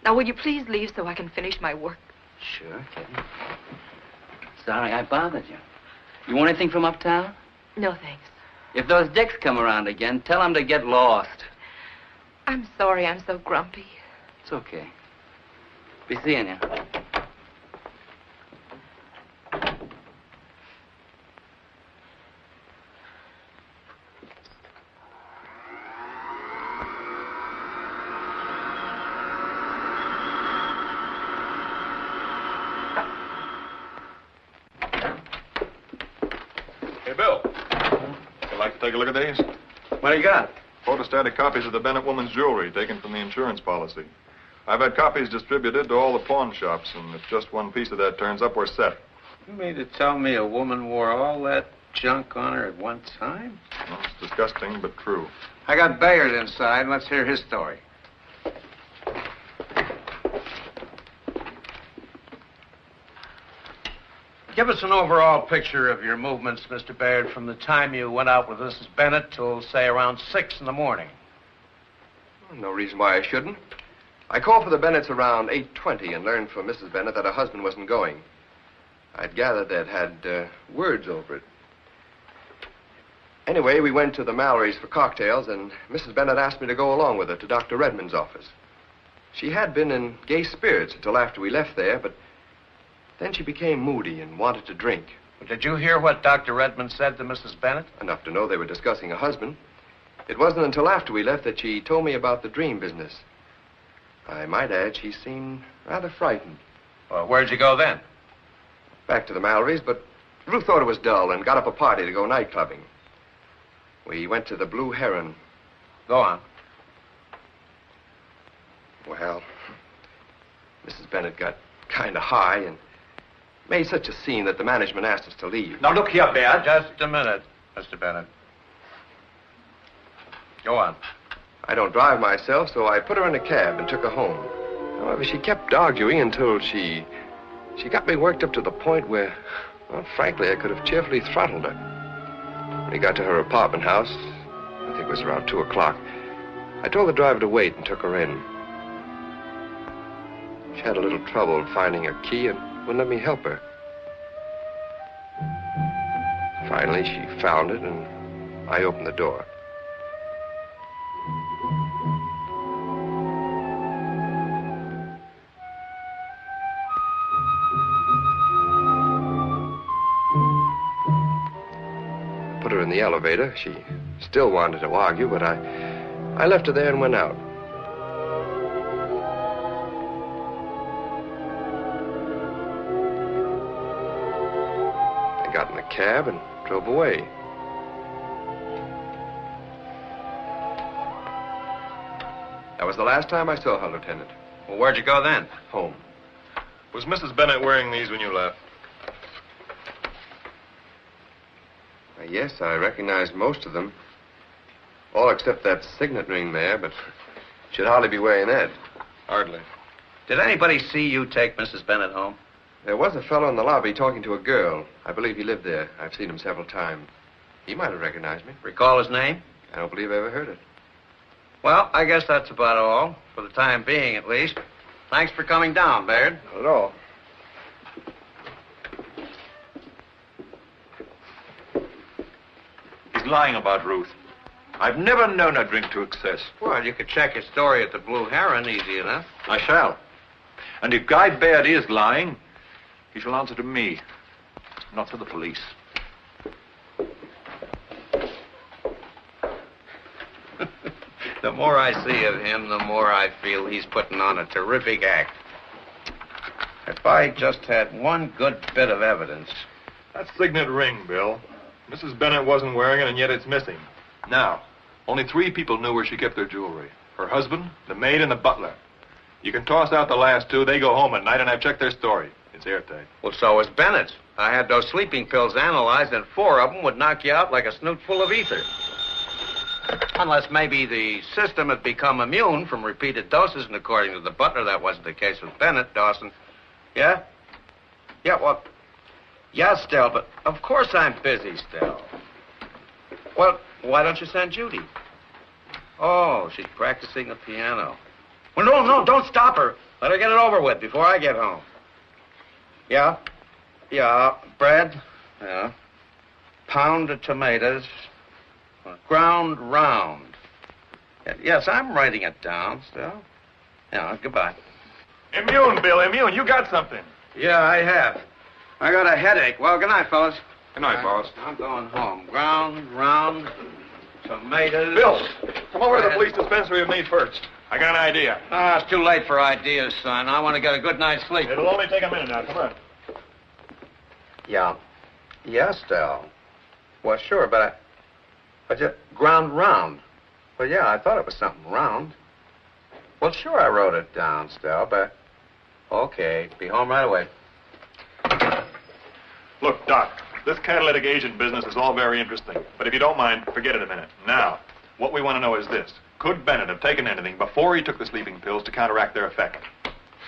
Speaker 5: Now, will you please leave so I can finish my work?
Speaker 15: Sure, kitten. Sorry I bothered you. You want anything from uptown?
Speaker 5: No, thanks.
Speaker 15: If those dicks come around again, tell them to get lost.
Speaker 5: I'm sorry I'm so grumpy.
Speaker 15: It's okay. Be seeing you.
Speaker 13: Take a look at these.
Speaker 11: What do you got?
Speaker 13: Photostatic copies of the Bennett woman's jewelry taken from the insurance policy. I've had copies distributed to all the pawn shops, and if just one piece of that turns up, we're set.
Speaker 11: You mean to tell me a woman wore all that junk on her at one time?
Speaker 13: Well, it's disgusting, but true.
Speaker 11: I got Bayard inside. Let's hear his story. Give us an overall picture of your movements, Mr. Bayard, from the time you went out with Mrs. Bennett till, say, around 6 in the morning.
Speaker 1: No reason why I shouldn't. I called for the Bennetts around 8:20 and learned from Mrs. Bennett that her husband wasn't going. I'd gathered that had words over it. Anyway, we went to the Mallory's for cocktails, and Mrs. Bennett asked me to go along with her to Dr. Redmond's office. She had been in gay spirits until after we left there, but then she became moody and wanted to drink.
Speaker 11: Did you hear what Dr. Redmond said to Mrs. Bennett?
Speaker 1: Enough to know they were discussing a husband. It wasn't until after we left that she told me about the dream business. I might add, she seemed rather frightened.
Speaker 11: Well, where'd you go then?
Speaker 1: Back to the Mallory's, but Ruth thought it was dull and got up a party to go night clubbing. We went to the Blue Heron.
Speaker 11: Go on.
Speaker 1: Well, Mrs. Bennett got kind of high and made such a scene that the management asked us to leave.
Speaker 11: Now, look here, Bear. Just a minute, Mr. Bennett. Go on.
Speaker 1: I don't drive myself, so I put her in a cab and took her home. However, she kept arguing until she got me worked up to the point where, well, frankly, I could have cheerfully throttled her. When we got to her apartment house, I think it was around 2 o'clock, I told the driver to wait and took her in. She had a little trouble finding her key and wouldn't let me help her. Finally, she found it, and I opened the door. Put her in the elevator. She still wanted to argue, but I left her there and went out. I got in a cab and drove away. That was the last time I saw her, Lieutenant.
Speaker 11: Well, where'd you go then?
Speaker 1: Home.
Speaker 13: Was Mrs. Bennett wearing these when you left?
Speaker 1: Yes, I recognized most of them. All except that signet ring there, but she'd hardly be wearing that.
Speaker 13: Hardly.
Speaker 11: Did anybody see you take Mrs. Bennett home?
Speaker 1: There was a fellow in the lobby talking to a girl. I believe he lived there. I've seen him several times. He might have recognized me.
Speaker 11: Recall his name?
Speaker 1: I don't believe I ever heard it.
Speaker 11: Well, I guess that's about all, for the time being, at least. Thanks for coming down, Baird.
Speaker 1: Not at all.
Speaker 3: He's lying about Ruth. I've never known her drink to excess.
Speaker 11: Well, you could check his story at the Blue Heron easy enough.
Speaker 3: I shall. And if Guy Baird is lying, he shall answer to me, not to the police.
Speaker 11: The more I see of him, the more I feel he's putting on a terrific act. If I just had one good bit of evidence.
Speaker 13: That signet ring, Bill. Mrs. Bennett wasn't wearing it, and yet it's missing. Now, only 3 people knew where she kept her jewelry. Her husband, the maid, and the butler. You can toss out the last 2. They go home at night, and I've checked their story. It's airtight.
Speaker 11: Well, so is Bennett's. I had those sleeping pills analyzed, and 4 of them would knock you out like a snoot full of ether. Unless maybe the system had become immune from repeated doses, and according to the butler, that wasn't the case with Bennett, Dawson. Yeah? Yeah, well, yeah, Stell, but of course I'm busy, Stell. Well, why don't you send Judy? Oh, she's practicing the piano. Well, no, don't stop her. Let her get it over with before I get home. Yeah, bread, yeah, pound of tomatoes, ground round. Yes, I'm writing it down, Stell. Yeah, goodbye.
Speaker 13: Immune, Bill, immune. You got something.
Speaker 11: Yeah, I have. I got a headache. Well, good night, fellas.
Speaker 13: Good night, boss.
Speaker 11: I'm going home. Ground, round, tomatoes.
Speaker 13: Bill, come over to the police dispensary with me first. I got an idea.
Speaker 11: Ah, it's too late for ideas, son. I want to get a good night's sleep.
Speaker 13: It'll only take a minute now. Come on.
Speaker 11: Yeah. Yes, Stell. Well, sure, but just ground round. Well, yeah, I thought it was something round. Well, sure, I wrote it down, Stell, but okay, be home right away.
Speaker 13: Look, Doc, this catalytic agent business is all very interesting, but if you don't mind, forget it a minute. Now, what we want to know is this. Could Bennett have taken anything before he took the sleeping pills to counteract their effect?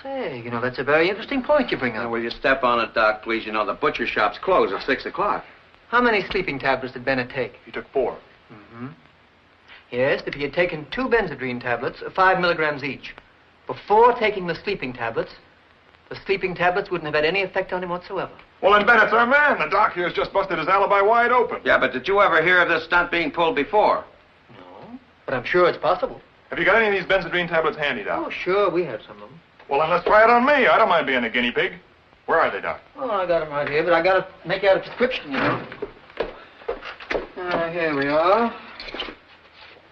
Speaker 16: Say, that's a very interesting point you bring up.
Speaker 11: Now, will you step on it, Doc, please? The butcher shop's closed at 6 o'clock.
Speaker 16: How many sleeping tablets did Bennett take?
Speaker 13: He took 4.
Speaker 16: Mm-hmm. Yes, if he had taken 2 benzodrine tablets, 5 milligrams each, before taking the sleeping tablets wouldn't have had any effect on him whatsoever.
Speaker 13: Well, then Bennett's our man. The doc here's just busted his alibi wide open.
Speaker 11: Yeah, but did you ever hear of this stunt being pulled before?
Speaker 16: No, but I'm sure it's possible.
Speaker 13: Have you got any of these benzodrine tablets handy, Doc?
Speaker 16: Oh, sure, we have some of them.
Speaker 13: Well, then let's try it on me. I don't mind being a guinea pig. Where are they, Doc?
Speaker 16: Oh, I got them right here, but I got to make out a prescription, you know. Here we are.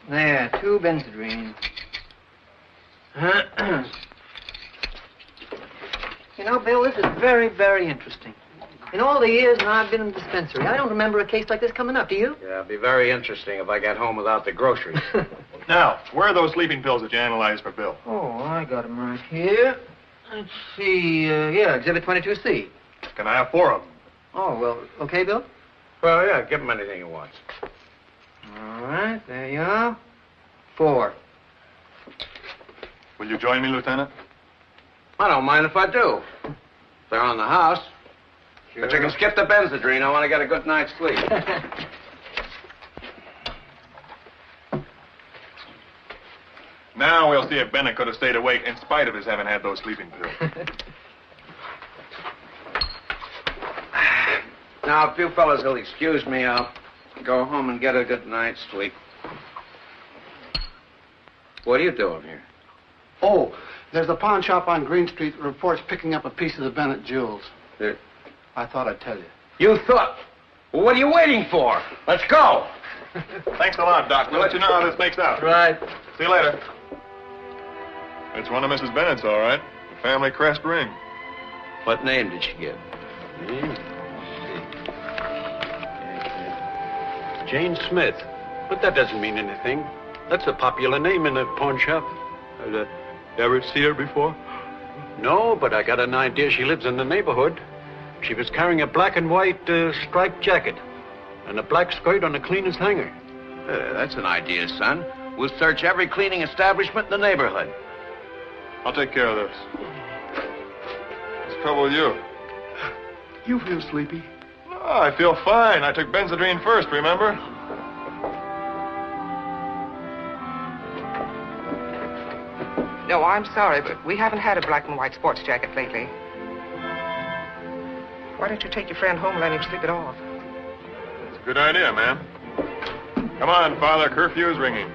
Speaker 16: There, 2 benzodrine. You know, Bill, this is very, very interesting. In all the years that I've been in the dispensary, I don't remember a case like this coming up. Do you?
Speaker 11: Yeah, it'd be very interesting if I got home without the groceries.
Speaker 13: Now, where are those sleeping pills that you analyzed for Bill?
Speaker 16: Oh, I got them right here. Let's see. Yeah, Exhibit 22C.
Speaker 13: Can I have 4 of them?
Speaker 16: Oh, well, okay, Bill?
Speaker 11: Well, yeah, give him anything he wants.
Speaker 16: All right, there you are. 4.
Speaker 13: Will you join me, Lieutenant?
Speaker 11: I don't mind if I do. If they're on the house. Sure. But you can skip the benzodrine. I want to get a good night's sleep.
Speaker 13: Now we'll see if Bennett could have stayed awake in spite of his having had those sleeping pills.
Speaker 11: Now, if you fellas will excuse me, I'll go home and get a good night's sleep. What are you doing here?
Speaker 10: Oh, there's a pawn shop on Green Street that reports picking up a piece of the Bennett jewels.
Speaker 11: There.
Speaker 10: I thought I'd tell you.
Speaker 11: You thought? Well, what are you waiting for? Let's go.
Speaker 13: Thanks a lot, Doc. We'll let you know how this makes out.
Speaker 16: Right.
Speaker 13: See you later. It's one of Mrs. Bennett's, all right. The family crest ring.
Speaker 11: What name did she give?
Speaker 17: Jane Smith. But that doesn't mean anything. That's a popular name in the pawn shop.
Speaker 13: Ever see her before?
Speaker 17: No, but I got an idea she lives in the neighborhood. She was carrying a black and white striped jacket and a black skirt on the cleaner's hanger.
Speaker 11: That's an idea, son. We'll search every cleaning establishment in the neighborhood.
Speaker 13: I'll take care of this. What's the trouble with you?
Speaker 10: You feel sleepy?
Speaker 13: No, I feel fine. I took benzodrine first, remember?
Speaker 18: No, I'm sorry, but we haven't had a black and white sports jacket lately. Why don't you take your friend home and let him sleep it off?
Speaker 13: It's a good idea, ma'am. Come on, Father. Curfew's ringing.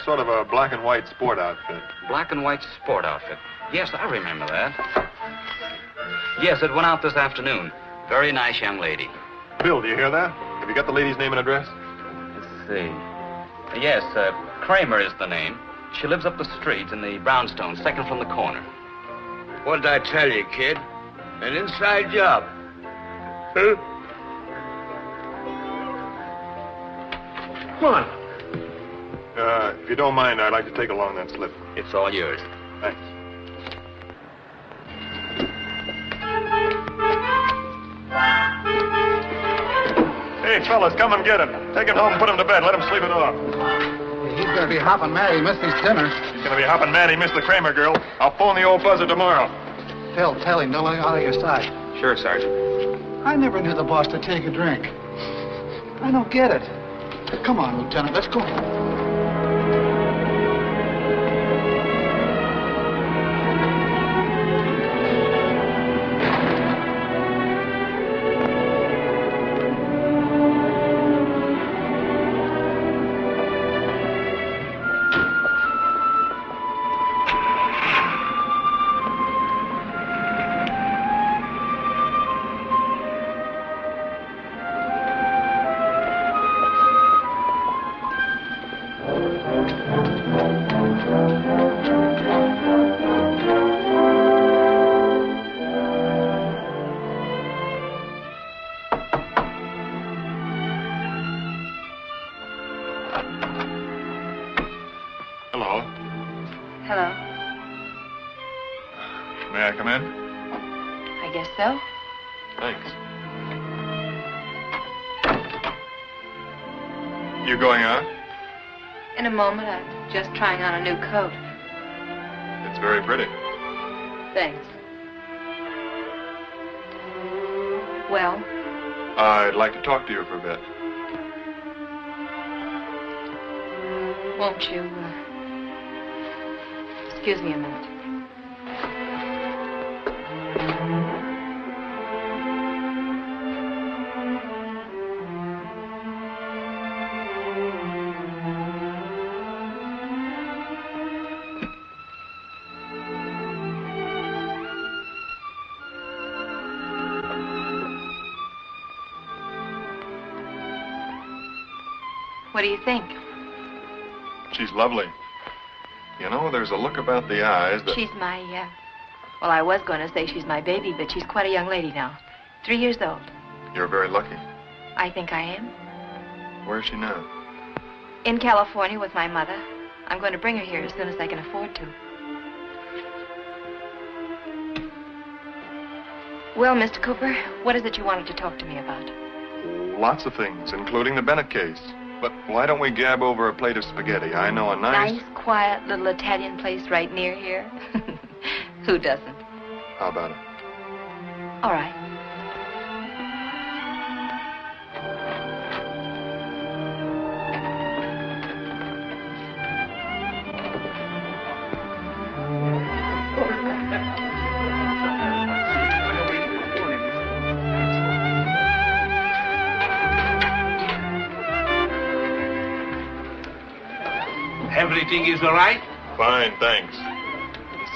Speaker 13: Sort of a black and white sport outfit.
Speaker 15: Black and white sport outfit. Yes, I remember that. Yes, it went out this afternoon. Very nice young lady.
Speaker 13: Bill, do you hear that? Have you got the lady's name and address?
Speaker 15: Let's see. Yes, Kramer is the name. She lives up the street in the brownstone, second from the corner.
Speaker 11: What did I tell you, kid? An inside job. Huh?
Speaker 17: Come on.
Speaker 13: If you don't mind, I'd like to take along that slip.
Speaker 15: It's all yours.
Speaker 13: Thanks. Hey, fellas, come and get him. Take him home and put him to bed. Let him sleep it off.
Speaker 10: He's going to be hopping mad. He missed his dinner.
Speaker 13: He's going to be hopping mad he missed the Kramer girl. I'll phone the old buzzer tomorrow.
Speaker 10: Phil, tell him, don't let him out of your sight.
Speaker 3: Sure, Sergeant.
Speaker 10: I never knew the boss to take a drink. I don't get it. Come on, Lieutenant, let's go.
Speaker 5: Moment. I'm just trying on a new coat.
Speaker 13: It's very pretty.
Speaker 5: Thanks. Well?
Speaker 13: I'd like to talk to you for a bit.
Speaker 5: Won't you, excuse me a minute? What do you think?
Speaker 13: She's lovely. You know, there's a look about the eyes that...
Speaker 5: She's my, well, I was going to say she's my baby, but she's quite a young lady now. 3 years old.
Speaker 13: You're very lucky.
Speaker 5: I think I am.
Speaker 13: Where's she now?
Speaker 5: In California with my mother. I'm going to bring her here as soon as I can afford to. Well, Mr. Cooper, what is it you wanted to talk to me about?
Speaker 13: Lots of things, including the Bennett case. But why don't we gab over a plate of spaghetti? I know a
Speaker 5: Nice, quiet little Italian place right near here. Who doesn't?
Speaker 13: How about it?
Speaker 5: All right.
Speaker 11: Everything is all right?
Speaker 13: Fine, thanks.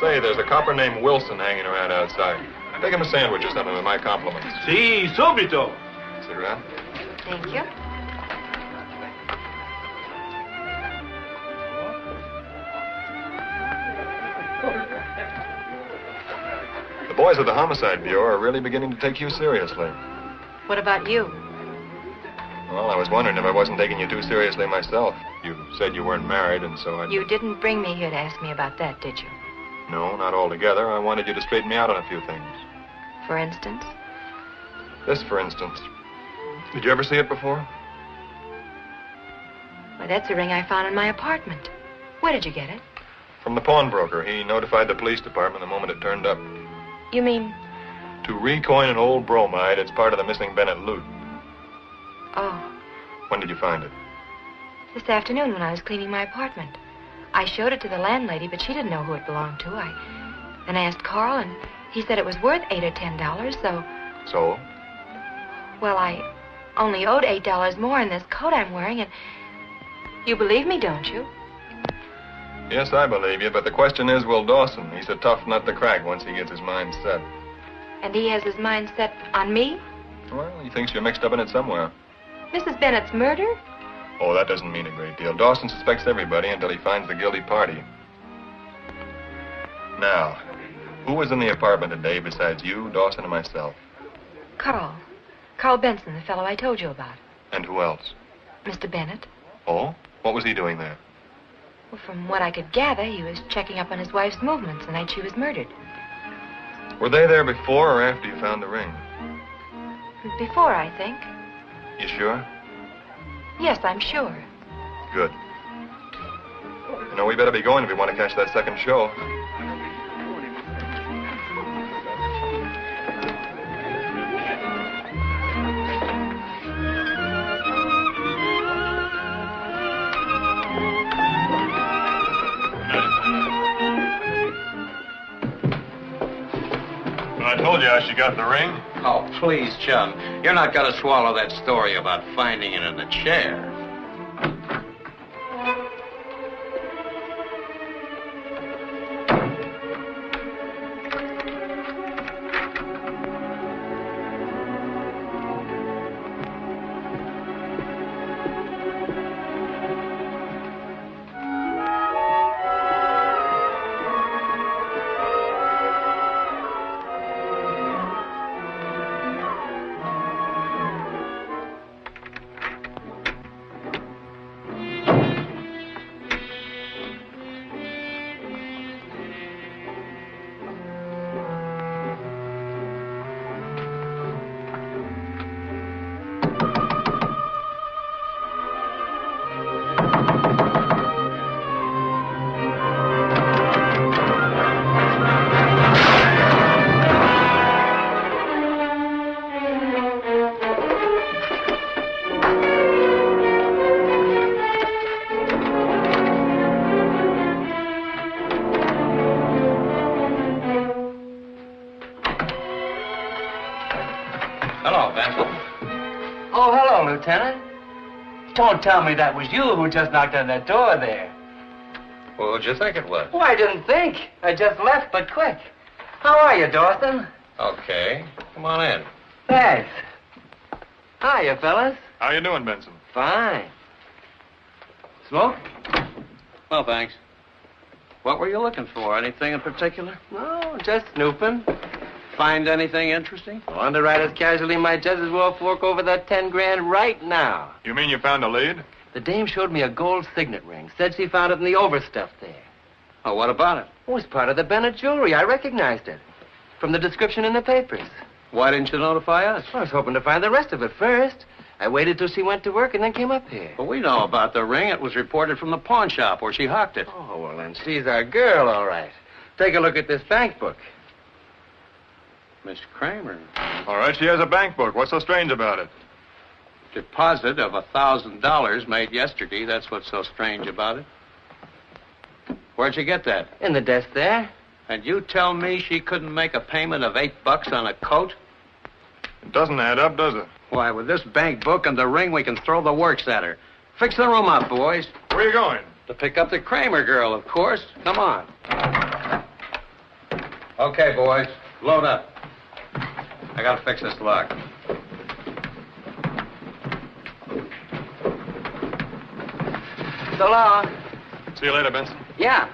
Speaker 13: Say, there's a copper named Wilson hanging around outside. Take him a sandwich or something with my compliments.
Speaker 11: Si, subito.
Speaker 13: Cigarette?
Speaker 5: Thank you.
Speaker 13: The boys at the Homicide Bureau are really beginning to take you seriously.
Speaker 5: What about you?
Speaker 13: Well, I was wondering if I wasn't taking you too seriously myself. You said you weren't married, and so I...
Speaker 5: You didn't bring me here to ask me about that, did you?
Speaker 13: No, not altogether. I wanted you to straighten me out on a few things.
Speaker 5: For instance?
Speaker 13: This, for instance. Did you ever see it before?
Speaker 5: Why, that's a ring I found in my apartment. Where did you get it?
Speaker 13: From the pawnbroker. He notified the police department the moment it turned up.
Speaker 5: You mean...
Speaker 13: To recoin an old bromide, it's part of the missing Bennett loot.
Speaker 5: Oh.
Speaker 13: When did you find it?
Speaker 5: This afternoon when I was cleaning my apartment. I showed it to the landlady, but she didn't know who it belonged to. Then I asked Carl, and he said it was worth $8 or $10, so...
Speaker 13: So?
Speaker 5: Well, I only owed $8 more in this coat I'm wearing, and... You believe me, don't you?
Speaker 13: Yes, I believe you, but the question is, will Dawson? He's a tough nut to crack once he gets his mind set.
Speaker 5: And he has his mind set on me?
Speaker 13: Well, he thinks you're mixed up in it somewhere.
Speaker 5: Mrs. Bennett's murder?
Speaker 13: Oh, that doesn't mean a great deal. Dawson suspects everybody until he finds the guilty party. Now, who was in the apartment today besides you, Dawson, and myself?
Speaker 5: Carl. Carl Benson, the fellow I told you about.
Speaker 13: And who else?
Speaker 5: Mr. Bennett.
Speaker 13: Oh? What was he doing there?
Speaker 5: Well, from what I could gather, he was checking up on his wife's movements the night she was murdered.
Speaker 13: Were they there before or after you found the ring?
Speaker 5: Before, I think.
Speaker 13: You sure?
Speaker 5: Yes, I'm sure.
Speaker 13: Good. You know, we better be going if we want to catch that second show. I told you how she got the ring.
Speaker 11: Oh, please, chum. You're not going to swallow that story about finding it in the chair.
Speaker 15: Lieutenant. Don't tell me that was you who just knocked on that door there.
Speaker 3: Well, what'd you think it was?
Speaker 15: Oh, I didn't think. I just left, but quick. How are you, Dawson?
Speaker 3: Okay. Come on in.
Speaker 15: Thanks. Hiya, fellas.
Speaker 13: How you doing, Benson?
Speaker 15: Fine.
Speaker 11: Smoke? No, thanks. What were you looking for? Anything in particular?
Speaker 15: No, just snooping.
Speaker 11: Find anything interesting?
Speaker 15: Well, underwriter's casualty might just as well fork over that 10 grand right now.
Speaker 13: You mean you found a lead?
Speaker 15: The dame showed me a gold signet ring. Said she found it in the overstuff there.
Speaker 11: Oh, what about it?
Speaker 15: It was part of the Bennett jewelry. I recognized it. From the description in the papers.
Speaker 11: Why didn't you notify us?
Speaker 15: I was hoping to find the rest of it first. I waited till she went to work and then came up here.
Speaker 11: Well, we know about the ring. It was reported from the pawn shop where she hocked it.
Speaker 15: Oh, well, then she's our girl, all right. Take a look at this bank book.
Speaker 11: Miss Kramer.
Speaker 13: All right, she has a bank book. What's so strange about it?
Speaker 11: Deposit of $1,000 made yesterday. That's what's so strange about it. Where'd you get that?
Speaker 15: In the desk there.
Speaker 11: And you tell me she couldn't make a payment of $8 on a coat?
Speaker 13: It doesn't add up, does it?
Speaker 11: Why, with this bank book and the ring, we can throw the works at her. Fix the room up, boys.
Speaker 13: Where are you going?
Speaker 11: To pick up the Kramer girl, of course. Come on. Okay, boys. Load up. I gotta fix this lock.
Speaker 15: So long.
Speaker 13: See you later, Benson.
Speaker 15: Yeah.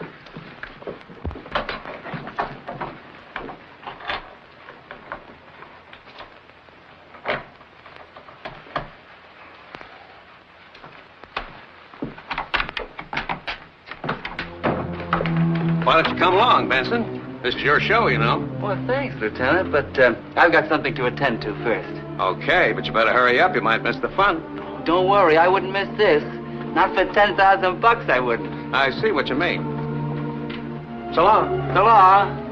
Speaker 11: Why don't you come along, Benson? This is your show, you know.
Speaker 15: Well, thanks, Lieutenant, but I've got something to attend to first.
Speaker 11: Okay, but you better hurry up. You might miss the fun.
Speaker 15: Don't worry, I wouldn't miss this. Not for $10,000, I wouldn't.
Speaker 11: I see what you mean. So long.
Speaker 15: So long.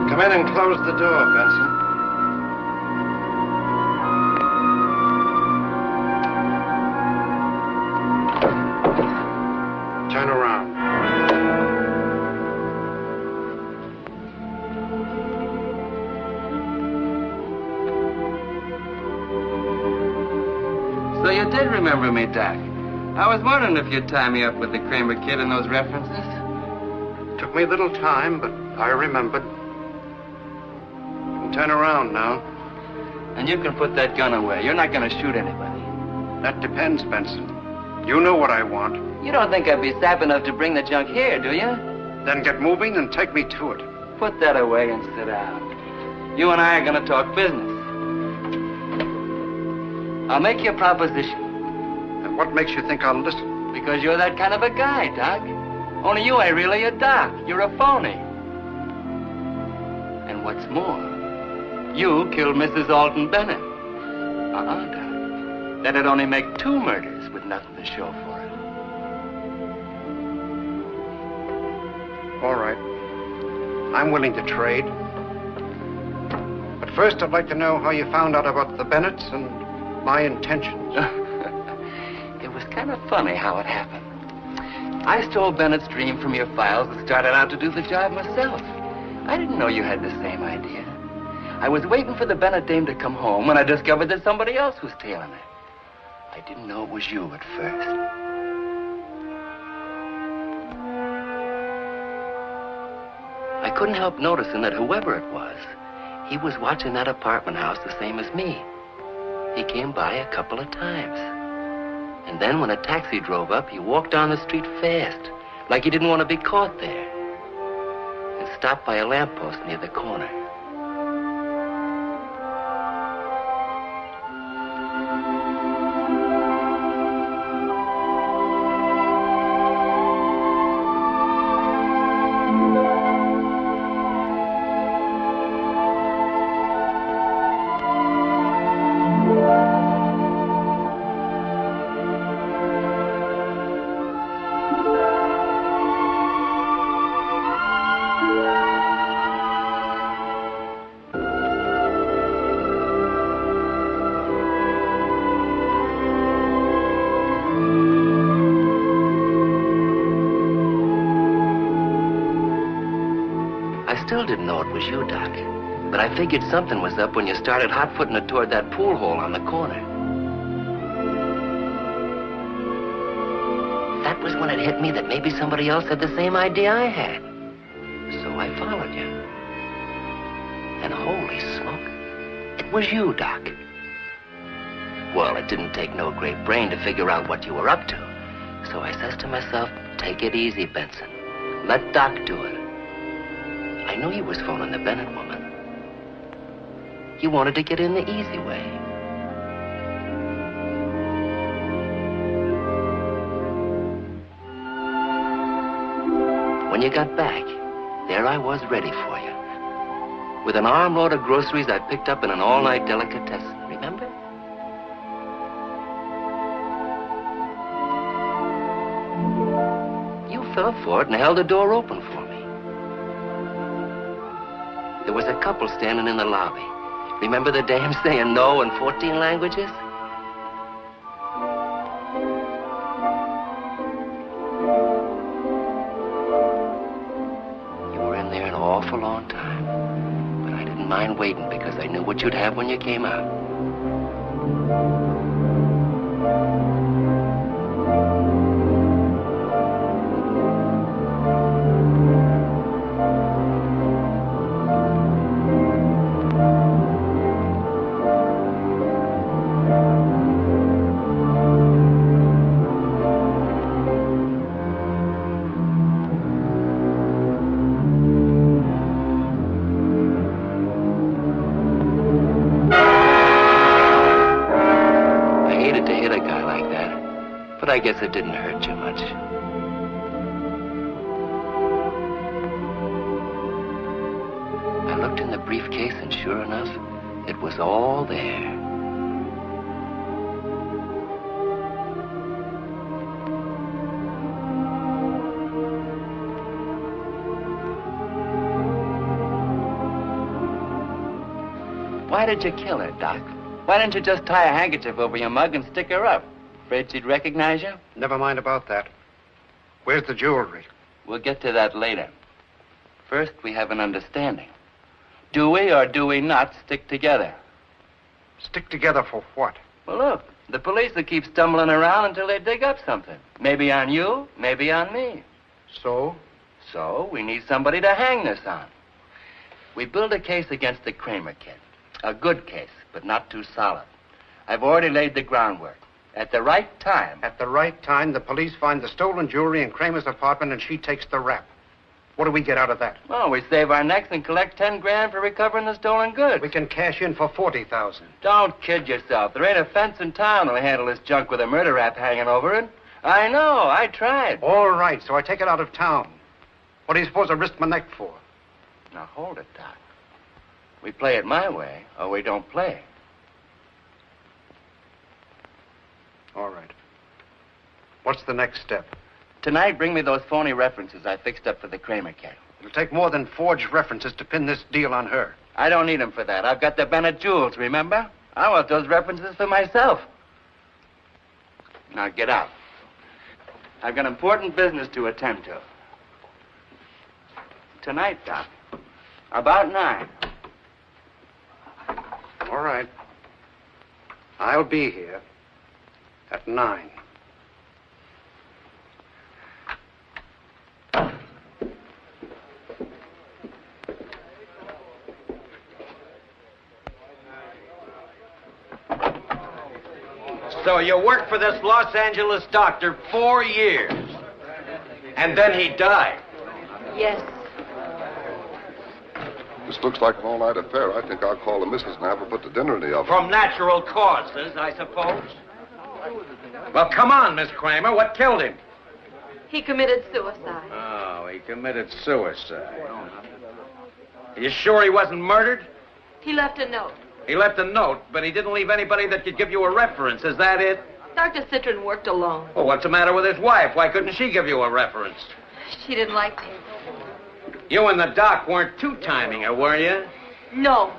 Speaker 4: Come in and close the door, Benson. Turn around.
Speaker 15: So you did remember me, Doc. I was wondering if you'd tie me up with the Kramer kid and those references.
Speaker 4: Took me a little time, but I remembered. You can turn around now.
Speaker 15: And you can put that gun away. You're not going to shoot anybody.
Speaker 4: That depends, Benson. You know what I want.
Speaker 15: You don't think I'd be sap enough to bring the junk here, do you?
Speaker 4: Then get moving and take me to it.
Speaker 15: Put that away and sit down. You and I are going to talk business. I'll make you a proposition.
Speaker 4: And what makes you think I'll listen?
Speaker 15: Because you're that kind of a guy, Doc. Only you ain't really a doc. You're a phony. And what's more, you killed Mrs. Alton Bennett. Doc. That'd only make 2 murders with nothing to show for it.
Speaker 4: All right. I'm willing to trade. But first, I'd like to know how you found out about the Bennetts and my intentions.
Speaker 15: It was kind of funny how it happened. I stole Bennett's dream from your files and started out to do the job myself. I didn't know you had the same idea. I was waiting for the Bennett dame to come home when I discovered that somebody else was tailing her. I didn't know it was you at first. I couldn't help noticing that whoever it was, he was watching that apartment house the same as me. He came by a couple of times. And then when a taxi drove up, he walked down the street fast, like he didn't want to be caught there, and stopped by a lamppost near the corner. Didn't know it was you, Doc. But I figured something was up when you started hot-footing it toward that pool hole on the corner. That was when it hit me that maybe somebody else had the same idea I had. So I followed you. And holy smoke, it was you, Doc. Well, it didn't take no great brain to figure out what you were up to. So I says to myself, take it easy, Benson. Let Doc do it. I knew he was phoning the Bennett woman. You wanted to get in the easy way. When you got back, there I was ready for you. With an armload of groceries I picked up in an all-night delicatessen, remember? You fell for it and held the door open for me. There was a couple standing in the lobby. Remember the dame saying no in 14 languages? You were in there an awful long time, but I didn't mind waiting because I knew what you'd have when you came out. I guess it didn't hurt too much. I looked in the briefcase and sure enough, it was all there. Why did you kill her, Doc? Why didn't you just tie a handkerchief over your mug and stick her up? Afraid she'd recognize you?
Speaker 4: Never mind about that. Where's the jewelry?
Speaker 15: We'll get to that later. First, we have an understanding. Do we or do we not stick together?
Speaker 4: Stick together for what?
Speaker 15: Well, look, the police will keep stumbling around until they dig up something. Maybe on you, maybe on me.
Speaker 4: So?
Speaker 15: So, we need somebody to hang this on. We build a case against the Kramer kid. A good case, but not too solid. I've already laid the groundwork. At the right time.
Speaker 4: At the right time, the police find the stolen jewelry in Kramer's apartment and she takes the rap. What do we get out of that?
Speaker 15: Well, we save our necks and collect 10 grand for recovering the stolen goods.
Speaker 4: We can cash in for 40,000.
Speaker 15: Don't kid yourself. There ain't a fence in town that'll handle this junk with a murder rap hanging over it. I know. I tried.
Speaker 4: All right, so I take it out of town. What do you suppose I risked my neck for?
Speaker 15: Now, hold it, Doc. We play it my way, or we don't play.
Speaker 4: All right. What's the next step?
Speaker 15: Tonight, bring me those phony references I fixed up for the Kramer kid.
Speaker 4: It'll take more than forged references to pin this deal on her.
Speaker 15: I don't need them for that. I've got the Bennett jewels, remember? I want those references for myself. Now, get out. I've got important business to attend to. Tonight, Doc. About 9.
Speaker 4: All right. I'll be here at 9.
Speaker 11: So you worked for this Los Angeles doctor 4 years. And then he died.
Speaker 5: Yes.
Speaker 19: This looks like an all-night affair. I think I'll call the missus and have her put the dinner in the oven.
Speaker 11: From natural causes, I suppose. Well, come on, Miss Kramer. What killed him?
Speaker 5: He committed suicide.
Speaker 11: Oh, he committed suicide. Are you sure he wasn't murdered?
Speaker 5: He left a note.
Speaker 11: He left a note, but he didn't leave anybody that could give you a reference. Is that it?
Speaker 5: Dr. Citron worked alone.
Speaker 11: Well, what's the matter with his wife? Why couldn't she give you a reference?
Speaker 5: She didn't like me.
Speaker 11: You and the doc weren't two-timing her, were you?
Speaker 5: No.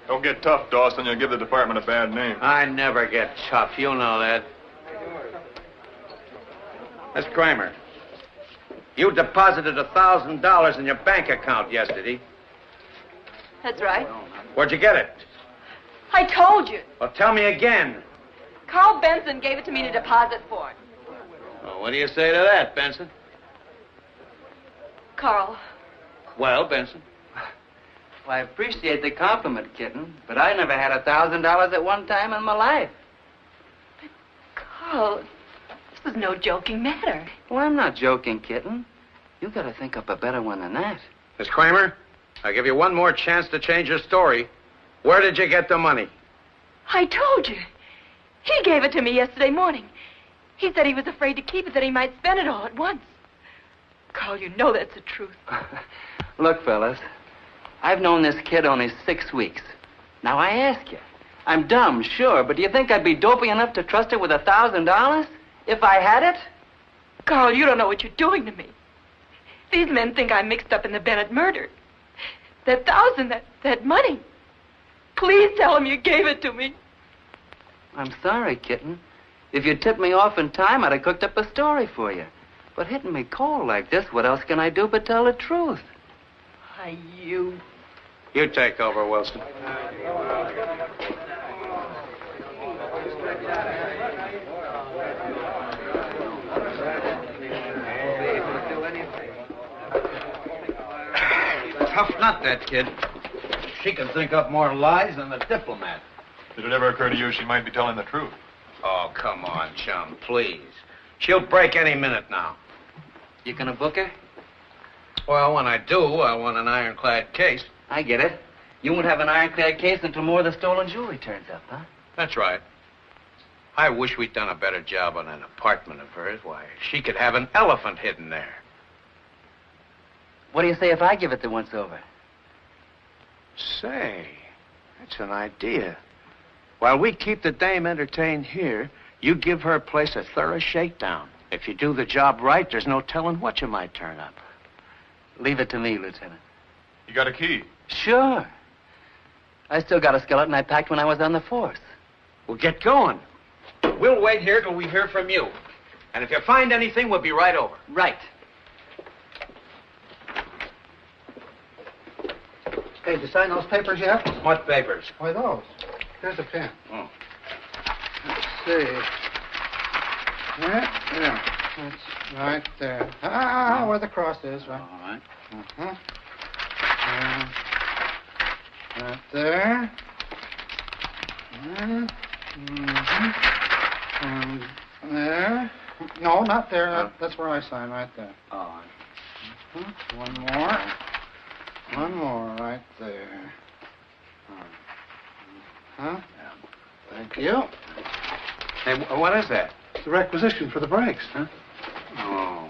Speaker 13: Don't get tough, Dawson. You'll give the department a bad name.
Speaker 11: I never get tough. You know that. Miss Kramer, you deposited $1,000 in your bank account yesterday.
Speaker 5: That's right.
Speaker 11: Where'd you get it?
Speaker 5: I told you.
Speaker 11: Well, tell me again.
Speaker 5: Carl Benson gave it to me to deposit for it.
Speaker 11: Well, what do you say to that, Benson?
Speaker 5: Carl.
Speaker 11: Well, Benson?
Speaker 15: Well, I appreciate the compliment, kitten, but I never had $1,000 at one time in my life.
Speaker 5: Carl, this is no joking matter.
Speaker 15: Well, I'm not joking, kitten. You gotta think up a better one than that.
Speaker 11: Miss Kramer, I give you one more chance to change your story. Where did you get the money?
Speaker 5: I told you. He gave it to me yesterday morning. He said he was afraid to keep it, that he might spend it all at once. Carl, you know that's the truth.
Speaker 15: Look, fellas, I've known this kid only 6 weeks. Now, I ask you, I'm dumb, sure, but do you think I'd be dopey enough to trust her with $1,000 if I had it?
Speaker 5: Carl, you don't know what you're doing to me. These men think I'm mixed up in the Bennett murder. That $1,000, that money. Please tell them you gave it to me.
Speaker 15: I'm sorry, kitten. If you'd tipped me off in time, I'd have cooked up a story for you. But hitting me cold like this, what else can I do but tell the truth?
Speaker 5: Why, you...
Speaker 11: You take over, Wilson. Tough nut, that kid. She can think up more lies than the diplomat.
Speaker 13: Did it ever occur to you she might be telling the truth?
Speaker 11: Oh, come on, chum, please. She'll break any minute now.
Speaker 15: You gonna book her?
Speaker 11: Well, when I do, I want an ironclad case.
Speaker 15: I get it. You won't have an ironclad case until more of the stolen jewelry turns up, huh?
Speaker 11: That's right. I wish we'd done a better job on an apartment of hers. Why, she could have an elephant hidden there.
Speaker 15: What do you say if I give it the once-over?
Speaker 11: Say, that's an idea. While we keep the dame entertained here, you give her place a thorough shakedown. If you do the job right, there's no telling what you might turn up.
Speaker 15: Leave it to me, Lieutenant.
Speaker 13: You got a key?
Speaker 15: Sure. I still got a skeleton I packed when I was on the force.
Speaker 11: Well, get going. We'll wait here till we hear from you. And if you find anything, we'll be right over.
Speaker 15: Right.
Speaker 10: Hey, did you sign those papers yet?
Speaker 11: What papers?
Speaker 10: Why, those. Here's a pen.
Speaker 11: Oh.
Speaker 10: Let's see. Yeah. That's right there. Where the cross is, right?
Speaker 11: All right.
Speaker 10: Uh-huh. Right there. There. No, not there. That's where I sign, right there.
Speaker 11: All right.
Speaker 10: One more. One more, right there. Huh? Thank you.
Speaker 11: Hey, what is that?
Speaker 10: It's the requisition for the brakes.
Speaker 11: Huh? Oh.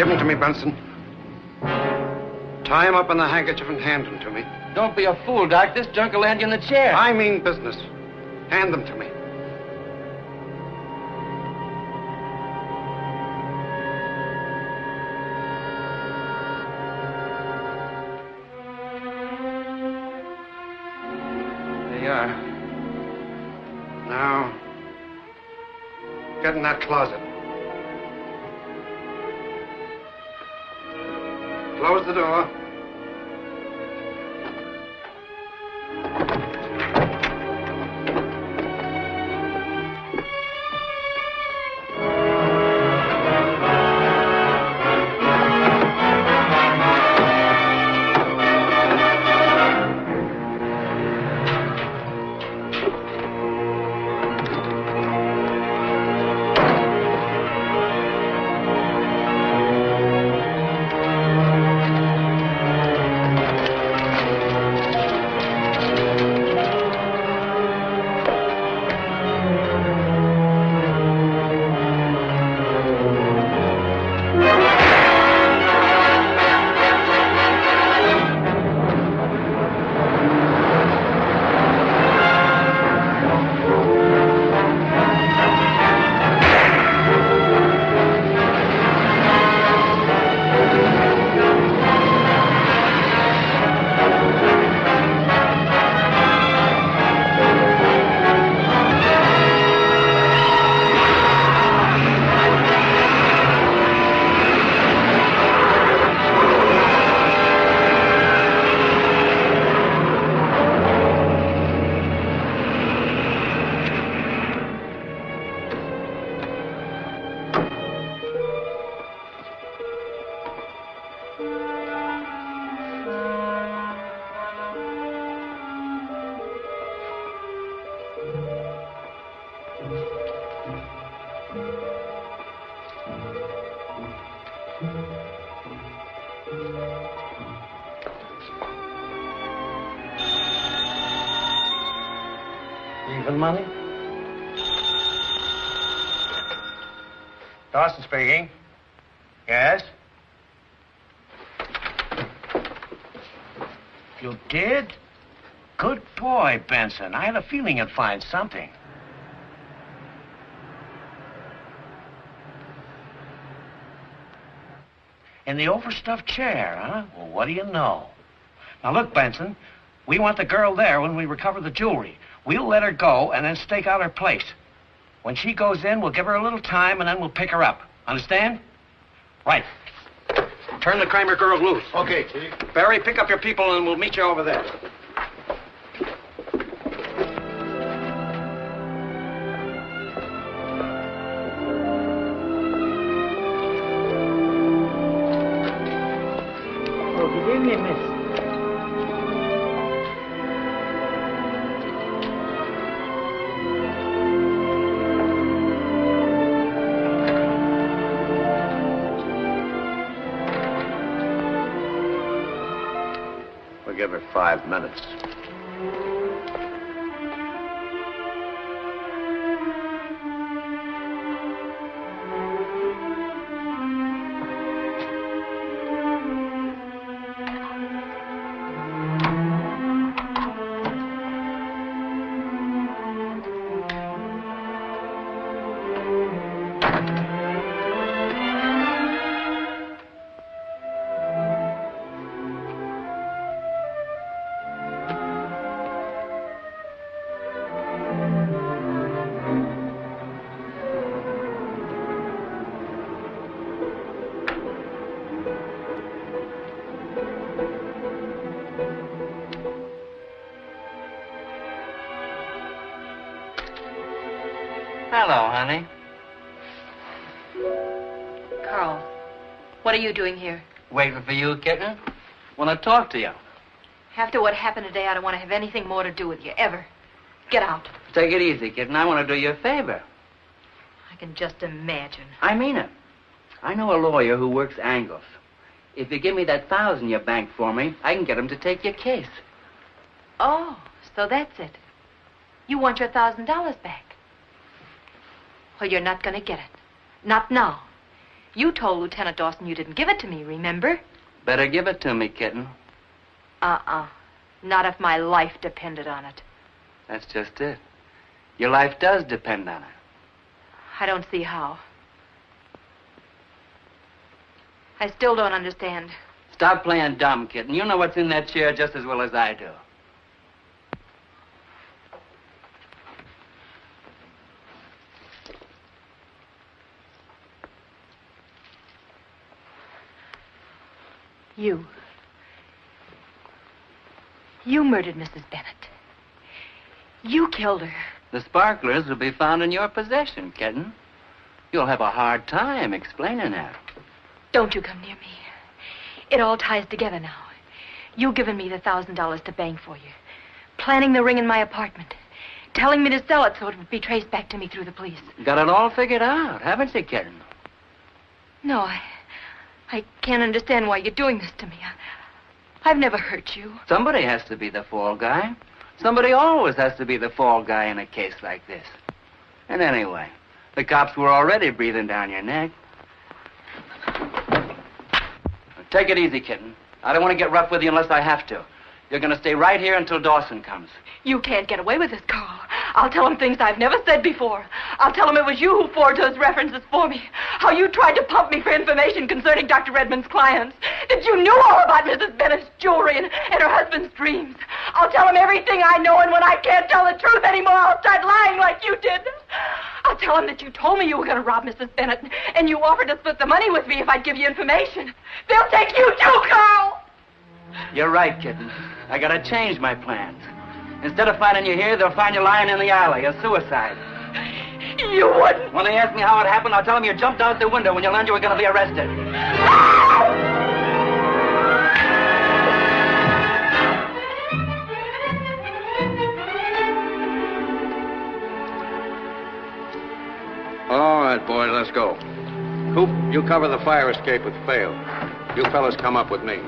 Speaker 4: Give them to me, Benson. Tie him up in the handkerchief and hand them to me.
Speaker 15: Don't be a fool, Doc. This junk will land you in the chair.
Speaker 4: I mean business. Hand them to me.
Speaker 15: There you are.
Speaker 4: Now, get in that closet. Close the door.
Speaker 11: Even money? Dawson speaking. Yes? You did? Good boy, Benson. I had a feeling you'd find something. In the overstuffed chair, huh? Well, what do you know? Now, look, Benson, we want the girl there when we recover the jewelry. We'll let her go and then stake out her place. When she goes in, we'll give her a little time and then we'll pick her up. Understand? Right. Turn the Kramer girl loose.
Speaker 14: Okay, Chief.
Speaker 11: Barry, pick up your people and we'll meet you over there.
Speaker 9: Oh, good evening, miss.
Speaker 11: We'll give her 5 minutes.
Speaker 15: Hello, honey.
Speaker 5: Carl, what are you doing here?
Speaker 15: Waiting for you, kitten. Want to talk to you.
Speaker 5: After what happened today, I don't want to have anything more to do with you, ever. Get out.
Speaker 15: Take it easy, kitten. I want to do you a favor.
Speaker 5: I can just imagine.
Speaker 15: I mean it. I know a lawyer who works angles. If you give me that $1,000 you banked for me, I can get him to take your case.
Speaker 5: Oh, so that's it. You want your $1,000 back. Well, you're not going to get it. Not now. You told Lieutenant Dawson you didn't give it to me, remember?
Speaker 15: Better give it to me, kitten.
Speaker 5: Not if my life depended on it.
Speaker 15: That's just it. Your life does depend on it.
Speaker 5: I don't see how. I still don't understand.
Speaker 15: Stop playing dumb, kitten. You know what's in that chair just as well as I do.
Speaker 5: You murdered Mrs. Bennett. You killed her.
Speaker 15: The sparklers will be found in your possession, kitten. You'll have a hard time explaining that.
Speaker 5: Don't you come near me. It all ties together now. You giving me the $1,000 to bang for you. Planning the ring in my apartment. Telling me to sell it so it would be traced back to me through the police.
Speaker 15: Got it all figured out, haven't you, kitten?
Speaker 5: No, I can't understand why you're doing this to me. I've never hurt you.
Speaker 15: Somebody has to be the fall guy. Somebody always has to be the fall guy in a case like this. And anyway, the cops were already breathing down your neck. Take it easy, kitten. I don't want to get rough with you unless I have to. You're going to stay right here until Dawson comes.
Speaker 5: You can't get away with this, Carl. I'll tell him things I've never said before. I'll tell him it was you who forged those references for me. How you tried to pump me for information concerning Dr. Redmond's clients. That you knew all about Mrs. Bennett's jewelry and her husband's dreams. I'll tell him everything I know, and when I can't tell the truth anymore, I'll start lying like you did. I'll tell him that you told me you were going to rob Mrs. Bennett, and you offered to split the money with me if I'd give you information. They'll take you too, Carl!
Speaker 15: You're right, kitten. I got to change my plans. Instead of finding you here, they'll find you lying in the alley, a suicide.
Speaker 5: You wouldn't.
Speaker 15: When they ask me how it happened, I'll tell them you jumped out the window when you learned you were going to be arrested.
Speaker 11: All right, boy, let's go. Coop, you cover the fire escape with Fail. You fellas come up with me.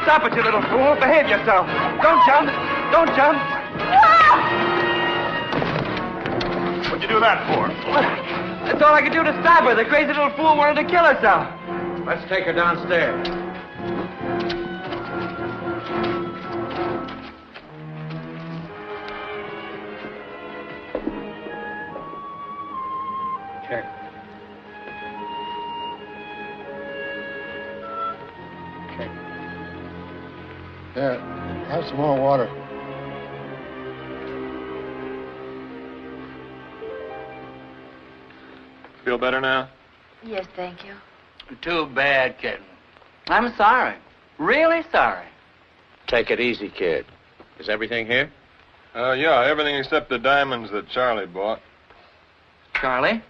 Speaker 18: Stop it, you little fool. Behave yourself. Don't jump. Don't jump.
Speaker 13: What'd you do that for?
Speaker 18: That's all I could do to stop her. The crazy little fool wanted to kill herself.
Speaker 11: Let's take her downstairs.
Speaker 7: Check. Check.
Speaker 10: There, have some more water.
Speaker 13: Feel better now?
Speaker 5: Yes, thank you.
Speaker 15: Too bad, kitten. I'm sorry. Really sorry.
Speaker 11: Take it easy, kid. Is everything here?
Speaker 13: Yeah, everything except the diamonds that Charlie bought.
Speaker 15: Charlie?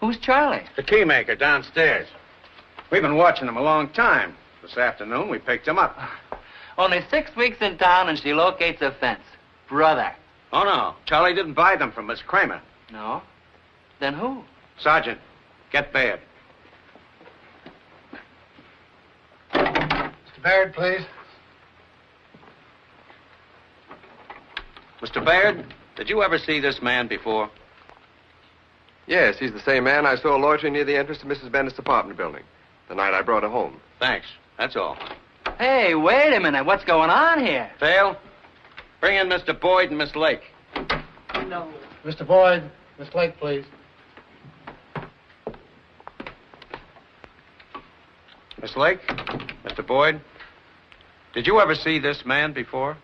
Speaker 15: Who's Charlie?
Speaker 11: The key maker downstairs. We've been watching him a long time. This afternoon, we picked him up.
Speaker 15: Only 6 weeks in town and she locates a fence. Brother.
Speaker 11: Oh, no. Charlie didn't buy them from Miss Kramer.
Speaker 15: No? Then who?
Speaker 11: Sergeant, get Baird.
Speaker 10: Mr. Baird, please.
Speaker 11: Mr. Baird, did you ever see this man before?
Speaker 1: Yes, he's the same man I saw loitering near the entrance to Mrs. Bennett's apartment building the night I brought her home.
Speaker 11: Thanks. That's all.
Speaker 15: Hey, wait a minute. What's going on here?
Speaker 11: Thale, bring in Mr. Boyd and Miss Lake.
Speaker 16: No.
Speaker 10: Mr. Boyd, Miss Lake, please.
Speaker 11: Miss Lake, Mr. Boyd, did you ever see this man before?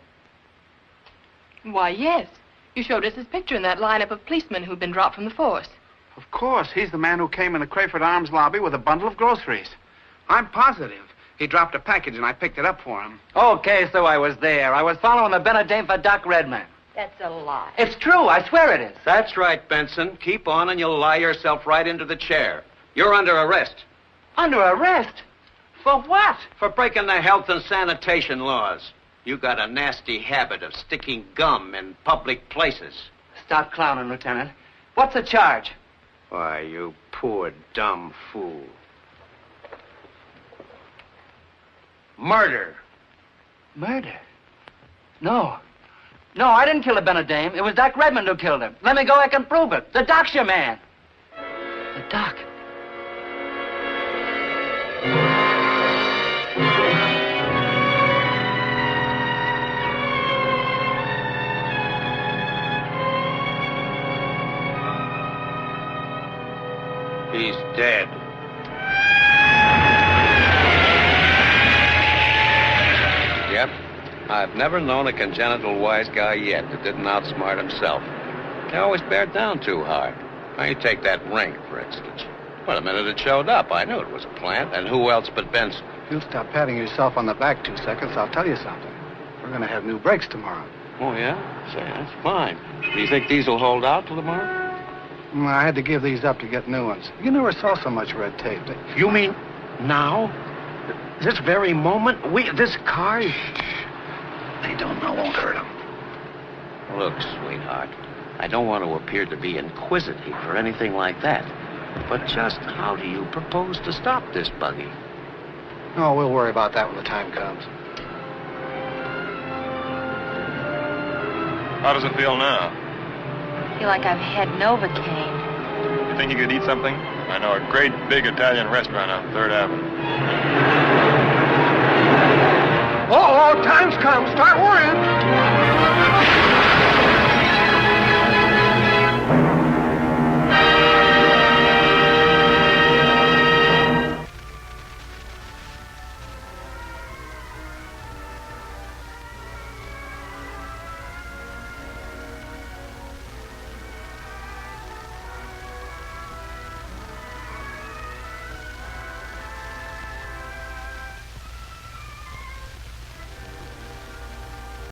Speaker 5: Why, yes. You showed us his picture in that lineup of policemen who'd been dropped from the force.
Speaker 20: Of course. He's the man who came in the Crayford Arms lobby with a bundle of groceries. I'm positive. He dropped a package and I picked it up for him.
Speaker 15: Okay, so I was there. I was following the Bennett dame for Doc Redman.
Speaker 2: That's a lie.
Speaker 15: It's true. I swear it is.
Speaker 11: That's right, Benson. Keep on and you'll lie yourself right into the chair. You're under arrest.
Speaker 15: Under arrest? For what?
Speaker 11: For breaking the health and sanitation laws. You got a nasty habit of sticking gum in public places.
Speaker 15: Stop clowning, Lieutenant. What's the charge?
Speaker 11: Why, you poor, dumb fool. Murder.
Speaker 15: Murder? No. No, I didn't kill the Bennett dame. It was Doc Redmond who killed him. Let me go, I can prove it. The Doc's your man. The Doc.
Speaker 11: He's dead. Yep. I've never known a congenital wise guy yet that didn't outsmart himself. They always bear down too hard. Now, you take that ring, for instance. Well, the minute it showed up, I knew it was a plant. And who else but Benson?
Speaker 20: If you'll stop patting yourself on the back 2 seconds, I'll tell you something. We're going to have new brakes tomorrow.
Speaker 11: Oh, yeah? Say, that's fine. Do you think these will hold out till tomorrow?
Speaker 20: I had to give these up to get new ones. You never saw so much red tape.
Speaker 11: You mean now? This very moment? This car?
Speaker 20: They don't know won't hurt them.
Speaker 11: Look, sweetheart, I don't want to appear to be inquisitive or anything like that. But just how do you propose to stop this buggy?
Speaker 20: Oh, we'll worry about that when the time comes.
Speaker 13: How does it feel now?
Speaker 5: I feel like I've had Novocaine.
Speaker 13: You think you could eat something? I know a great big Italian restaurant on 3rd Avenue.
Speaker 10: Oh, time's come. Start worrying.